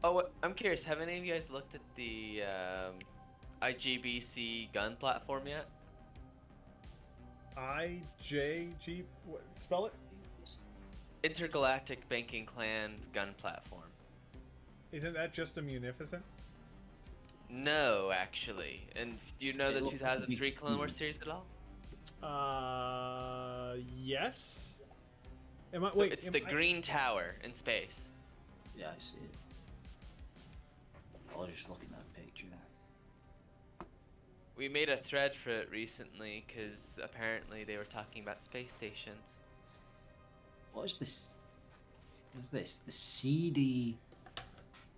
Oh, I'm curious. Have any of you guys looked at the IGBC gun platform yet? IJG. What, spell it? Intergalactic Banking Clan gun platform. Isn't that just a Munificent? No, actually. And do you know the It 2003 Clone Wars series at all? Yes. Am I? So Wait. it's the green tower in space. Yeah, I see it. I'll just look at that picture. We made a thread for it recently because apparently they were talking about space stations. What is this? What is this? The CD.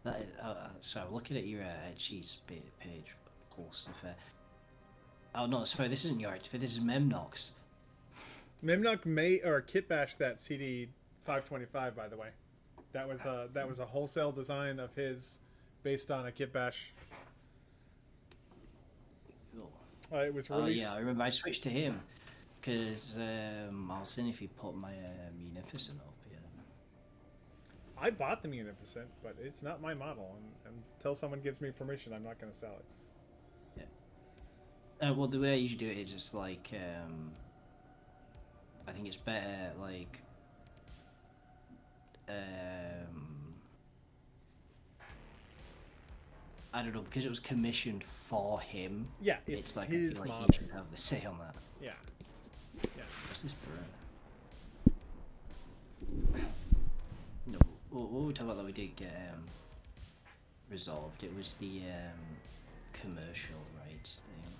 That is, sorry, looking at your cheese page close. Oh no, sorry, this isn't your XP. This is Memnox. Memnock kit bashed that CD 525, by the way. That was a wholesale design of his, based on a kit bash. Cool. It was released. Yeah, I remember. I switched to him because I was seeing if he put my Munificent up. Yeah. I bought the Munificent, but it's not my model, and until someone gives me permission, I'm not going to sell it. Yeah. Well, the way I usually do it is just like I think it's better like I don't know, because it was commissioned for him. Yeah, It's like his I feel like model. he should have the say on that. Yeah. Yeah. What's this bird? No, what were we talking about that we did get resolved? It was the commercial rights thing.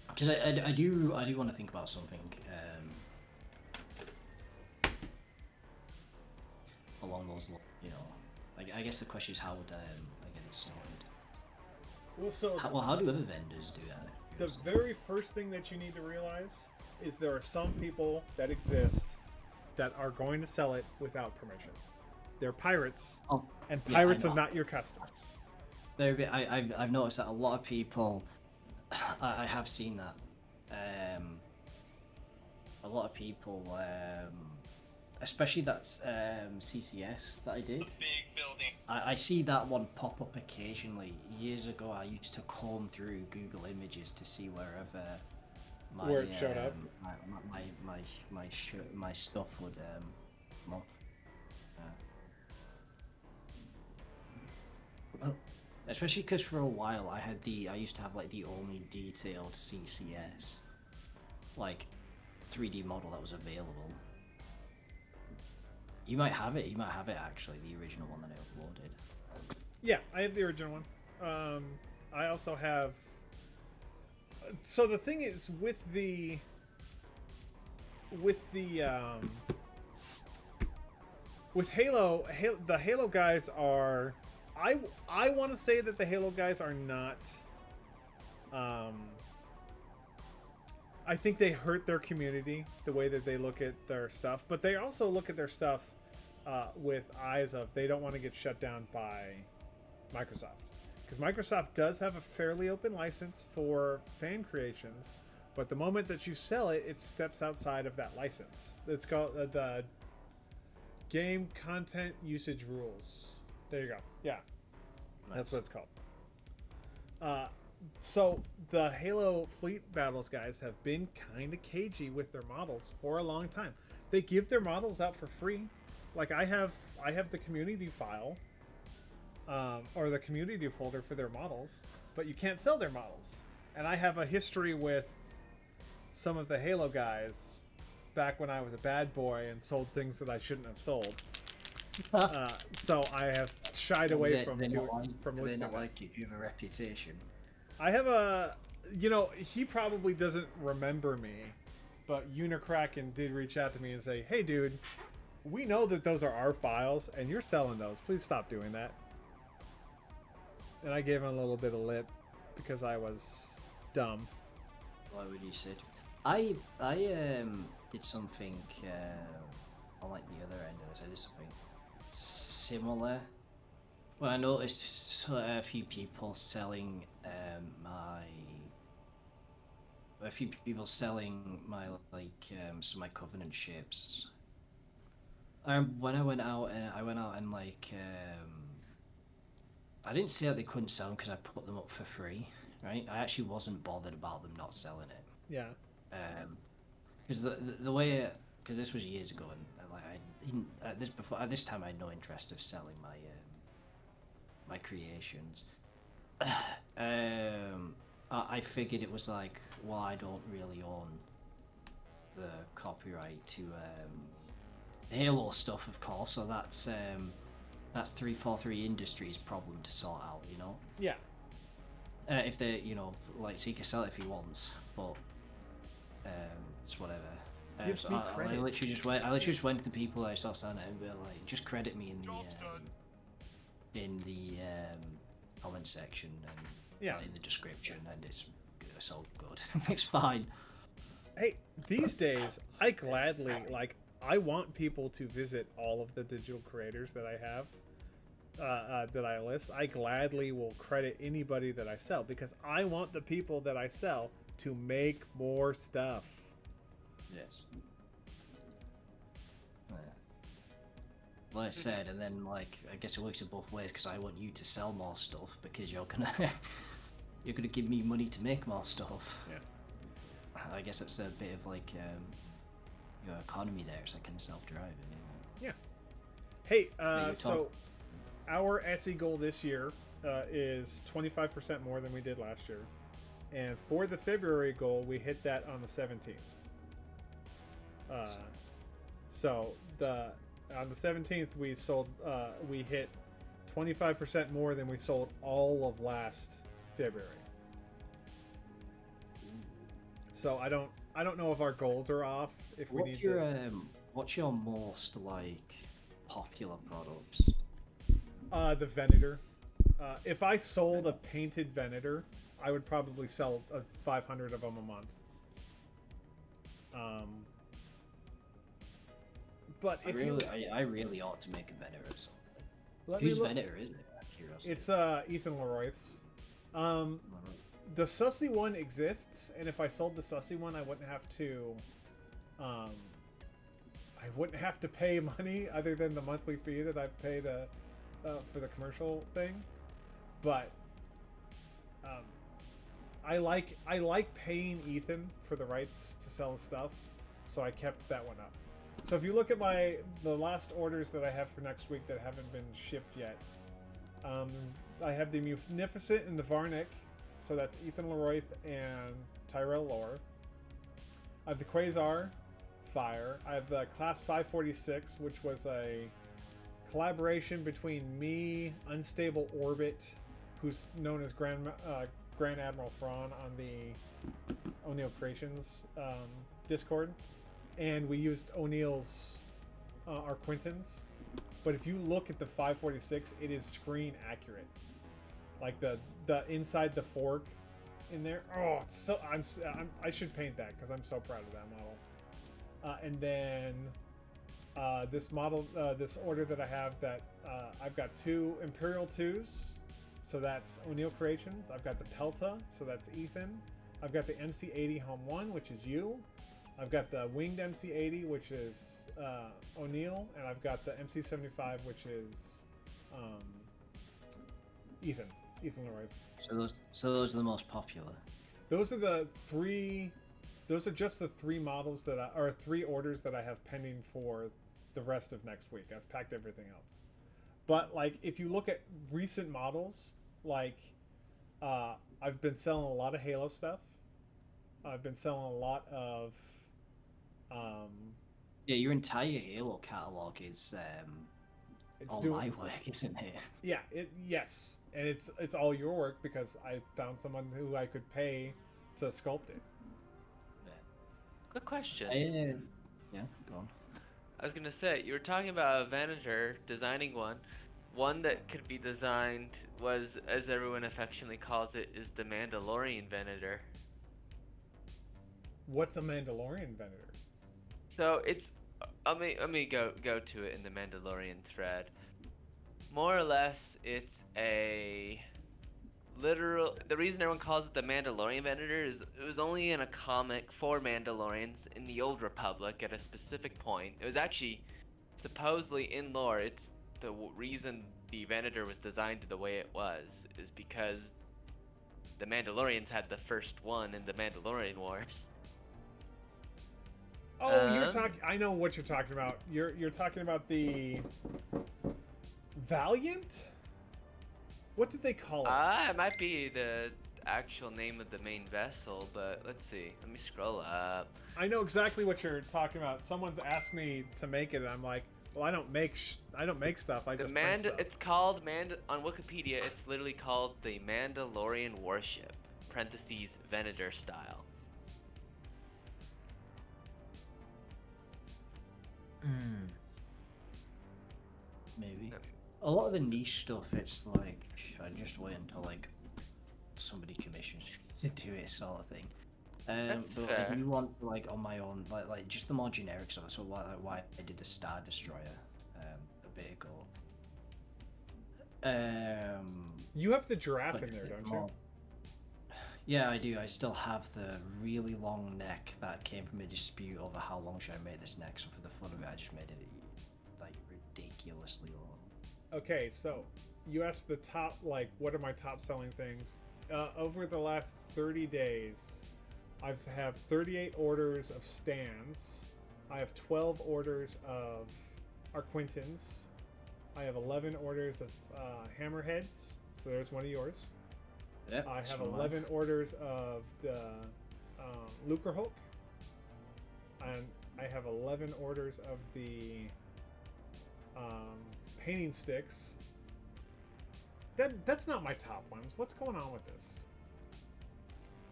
Because I do want to think about something along those lines, you know. Like, I guess the question is how would I get it sorted? Well, so How do other vendors do that? the very first thing that you need to realize is there are some people that exist that are going to sell it without permission. They're pirates, Oh, and yeah, I pirates are know. not your customers. I've noticed that a lot of people, I have seen that. A lot of people, especially that's CCS that I did. Big building. I see that one pop up occasionally. Years ago, I used to comb through Google Images to see wherever Where it showed up. my stuff would come up. Well, especially because for a while I used to have like the only detailed CCS, like 3D model that was available. You might have it actually, the original one that I uploaded. Yeah, I have the original one. I also have. So the thing is with the Halo, the Halo guys are. I want to say that the Halo guys are not. I think they hurt their community the way that they look at their stuff, but they also look at their stuff with eyes of they don't want to get shut down by Microsoft, because Microsoft does have a fairly open license for fan creations, but the moment that you sell it, it steps outside of that license. It's called the Game Content Usage Rules. There you go. Yeah, that's what it's called. So the Halo Fleet Battles guys have been kind of cagey with their models for a long time. They give their models out for free. Like I have the community file, or the community folder for their models, but you can't sell their models. And I have a history with some of the Halo guys back when I was a bad boy and sold things that I shouldn't have sold. So I have shied away from listing. They're not like you. You have a reputation. I have a, he probably doesn't remember me, but Unicracken did reach out to me and say, "Hey, dude, we know that those are our files, and you're selling those. Please stop doing that." And I gave him a little bit of lip because I was dumb. Why would you say? I did something on like the other end of this. I did something similar. Well, I noticed a few people selling my some of my Covenant ships. When I went out and like I didn't say that they couldn't sell them because I put them up for free, right? I actually wasn't bothered about them not selling it. Yeah. Because the way, because this was years ago, and like I didn't at this time I had no interest of selling my creations. I figured it was like, well, I don't really own the copyright to Halo stuff, of course, so that's 343 Industries' problem to sort out, you know. Yeah. If they, like, so he can sell it if he wants, but it's whatever. Gives So me I credit. literally just went to the people I saw selling it and be like, just credit me in the comment section and in the description, and it's all good. It's fine. Hey, these days, I gladly, I want people to visit all of the digital creators that I have, that I list. I gladly will credit anybody that I sell, because I want the people that I sell to make more stuff. Yes. Like I said, and then like I guess it works in both ways, because I want you to sell more stuff because you're gonna give me money to make more stuff. Yeah. I guess it's a bit of like your economy there. It's like kind of self-driving. Yeah. Hey, you're so our SE goal this year is 25% more than we did last year, and for the February goal, we hit that on the 17th. So on the 17th, we sold. We hit 25% more than we sold all of last February. So I don't know if our goals are off. If we need what's your most like popular products? The Venator. If I sold a painted Venator, I would probably sell 500 of them a month. But if I really ought to make a Venator or something. let Whose me look, Venator is it? Out of curiosity. it's Ethan Leroy's. The sussy one exists, and if I sold the sussy one, I wouldn't have to. I wouldn't have to pay money other than the monthly fee that I paid for the commercial thing. But I like paying Ethan for the rights to sell the stuff, so I kept that one up. So if you look at the last orders that I have for next week that haven't been shipped yet, I have the Munificent and the Varnick, so that's Ethan Leroy and Tyrell Lore. I have the Quasar Fire. I have the Class 546, which was a collaboration between me, Unstable Orbit, who's known as Grand Admiral Thrawn on the O'Neill Creations Discord, and we used O'Neill's Arquintons. But if you look at the 546, it is screen accurate. Like the inside the fork in there. Oh, it's so I should paint that because I'm so proud of that model. And then this model, this order that I have, that I've got 2 Imperial 2s, so that's O'Neill Creations. I've got the Pelta, so that's Ethan. I've got the MC80 Home 1, which is you. I've got the Winged MC80, which is O'Neill, and I've got the MC75, which is Ethan Leroy. So those are the most popular. Those are the 3. Those are just the 3 models or 3 orders that I have pending for the rest of next week. I've packed everything else. But like, if you look at recent models, like I've been selling a lot of Halo stuff. I've been selling a lot of. Yeah, your entire Halo catalog is all my work, isn't it? Yeah, yes, and it's all your work because I found someone who I could pay to sculpt it. Good question. Yeah, go on. I was gonna say, you were talking about a Venator, designing one that could be designed was, as everyone affectionately calls it, is the Mandalorian Venator. What's a Mandalorian Venator? So it's, let me go to it in the Mandalorian thread. More or less, it's a literal. The reason everyone calls it the Mandalorian Venator is it was only in a comic for Mandalorians in the Old Republic at a specific point. It was actually supposedly in lore. It's the reason the Venator was designed the way it was is because the Mandalorians had the first one in the Mandalorian Wars. Oh, you're talking. I know what you're talking about. You're talking about the Valiant. What did they call it? It might be the actual name of the main vessel, but let's see. Let me scroll up. I know exactly what you're talking about. Someone's asked me to make it, and I'm like, well, I don't make stuff. I just print stuff. It's called on Wikipedia. It's literally called the Mandalorian Warship (parentheses Venator style). Maybe. A lot of the niche stuff, it's like I just wait until like somebody commissions me to do it, sort of thing. That's but fair. if you want like on my own, like just the more generic stuff. So why I did the Star Destroyer a bit ago. You have the giraffe in there, don't you? Yeah, I do. I still have the really long neck that came from a dispute over how long should I make this neck. So for the fun of it, I just made it like ridiculously long. Okay, so you asked the top, like, what are my top selling things? Over the last 30 days, I have 38 orders of stands. I have 12 orders of Arquintons. I have 11 orders of hammerheads. So there's one of yours. Yep, I have 11 orders of the Lucre Hulk. And I have 11 orders of the painting sticks. That's not my top ones. What's going on with this?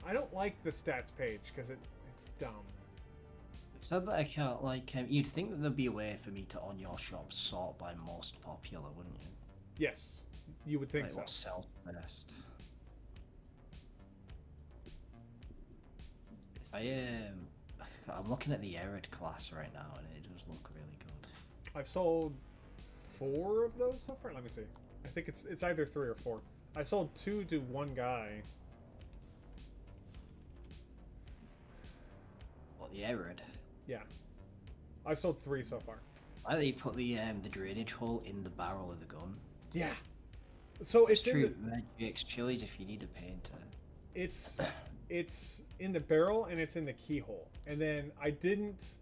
I don't like the stats page because it's dumb. It's not that I can't like. You'd think that there'd be a way for me to on your shop sort by most popular, wouldn't you? Yes, you would think like so. What sells best? I'm looking at the Arid class right now, and it does look really good. I've sold 4 of those so far. Let me see. I think it's either 3 or 4. I sold 2 to one guy. What, the Erod? Yeah. I sold 3 so far. Why do you put the drainage hole in the barrel of the gun? Yeah. So It's it's true. in Magic's chilies if you need a painter. it's in the barrel and it's in the keyhole. And then I didn't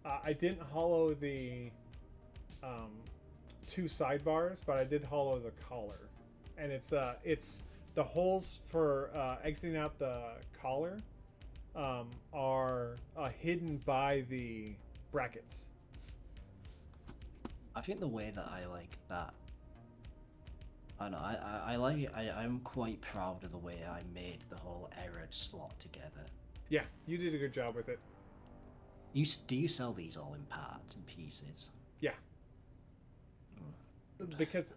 hollow the 2 sidebars, but I did hollow the collar. And it's the holes for exiting out the collar are hidden by the brackets. I think the way that I like that, I know, I like it. I'm quite proud of the way I made the whole Erod slot together. Yeah, you did a good job with it. Do you sell these all in parts and pieces? Yeah. Because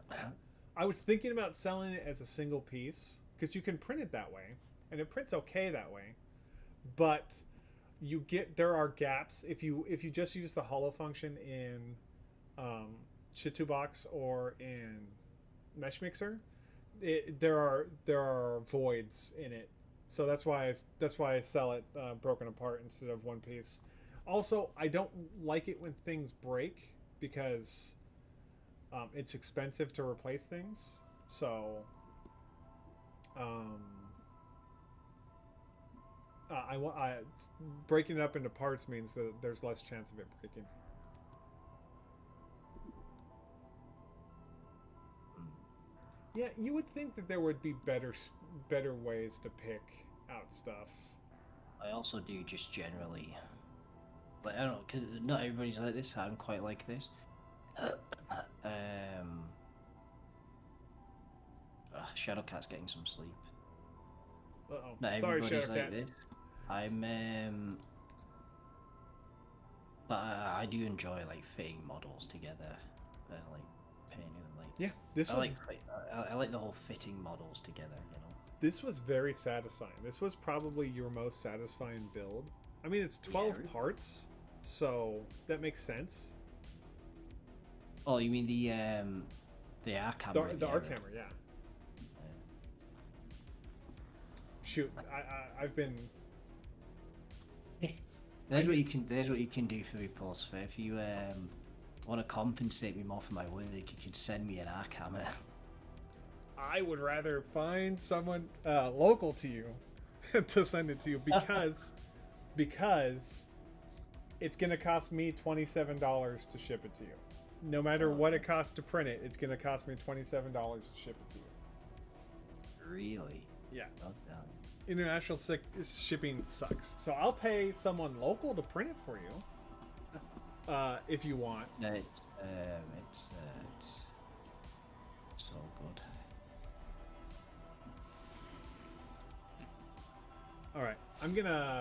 I was thinking about selling it as a single piece, because you can print it that way, and it prints okay that way. But there are gaps if you just use the hollow function in Chitubox or in Mesh Mixer. There are voids in it, so that's why I sell it broken apart instead of one piece. Also, I don't like it when things break because it's expensive to replace things. So breaking it up into parts means that there's less chance of it breaking. Yeah, you would think that there would be better ways to pick out stuff. I also do just generally, like, I don't know, because not everybody's like this. I'm quite like this. Shadowcat's getting some sleep. Uh-oh. Not Sorry, everybody's like Shadowcat. this. But I do enjoy like fitting models together and like painting them. Like, Yeah, this was I like the whole fitting models together. You know. this was very satisfying. This was probably your most satisfying build. I mean, it's 12 parts, so that makes sense. Oh, you mean the arc hammer? The arc hammer, yeah. Shoot, I've been. There's what you can do for me, Pulse. If you want to compensate me more for my work, you can send me an arc hammer. I would rather find someone local to you to send it to you because it's gonna cost me $27 to ship it to you. No matter what it costs to print it, it's gonna cost me $27 to ship it to you. Really? Yeah. Oh, damn. International shipping sucks. So I'll pay someone local to print it for you, if you want. No, it's so good. All right, I'm gonna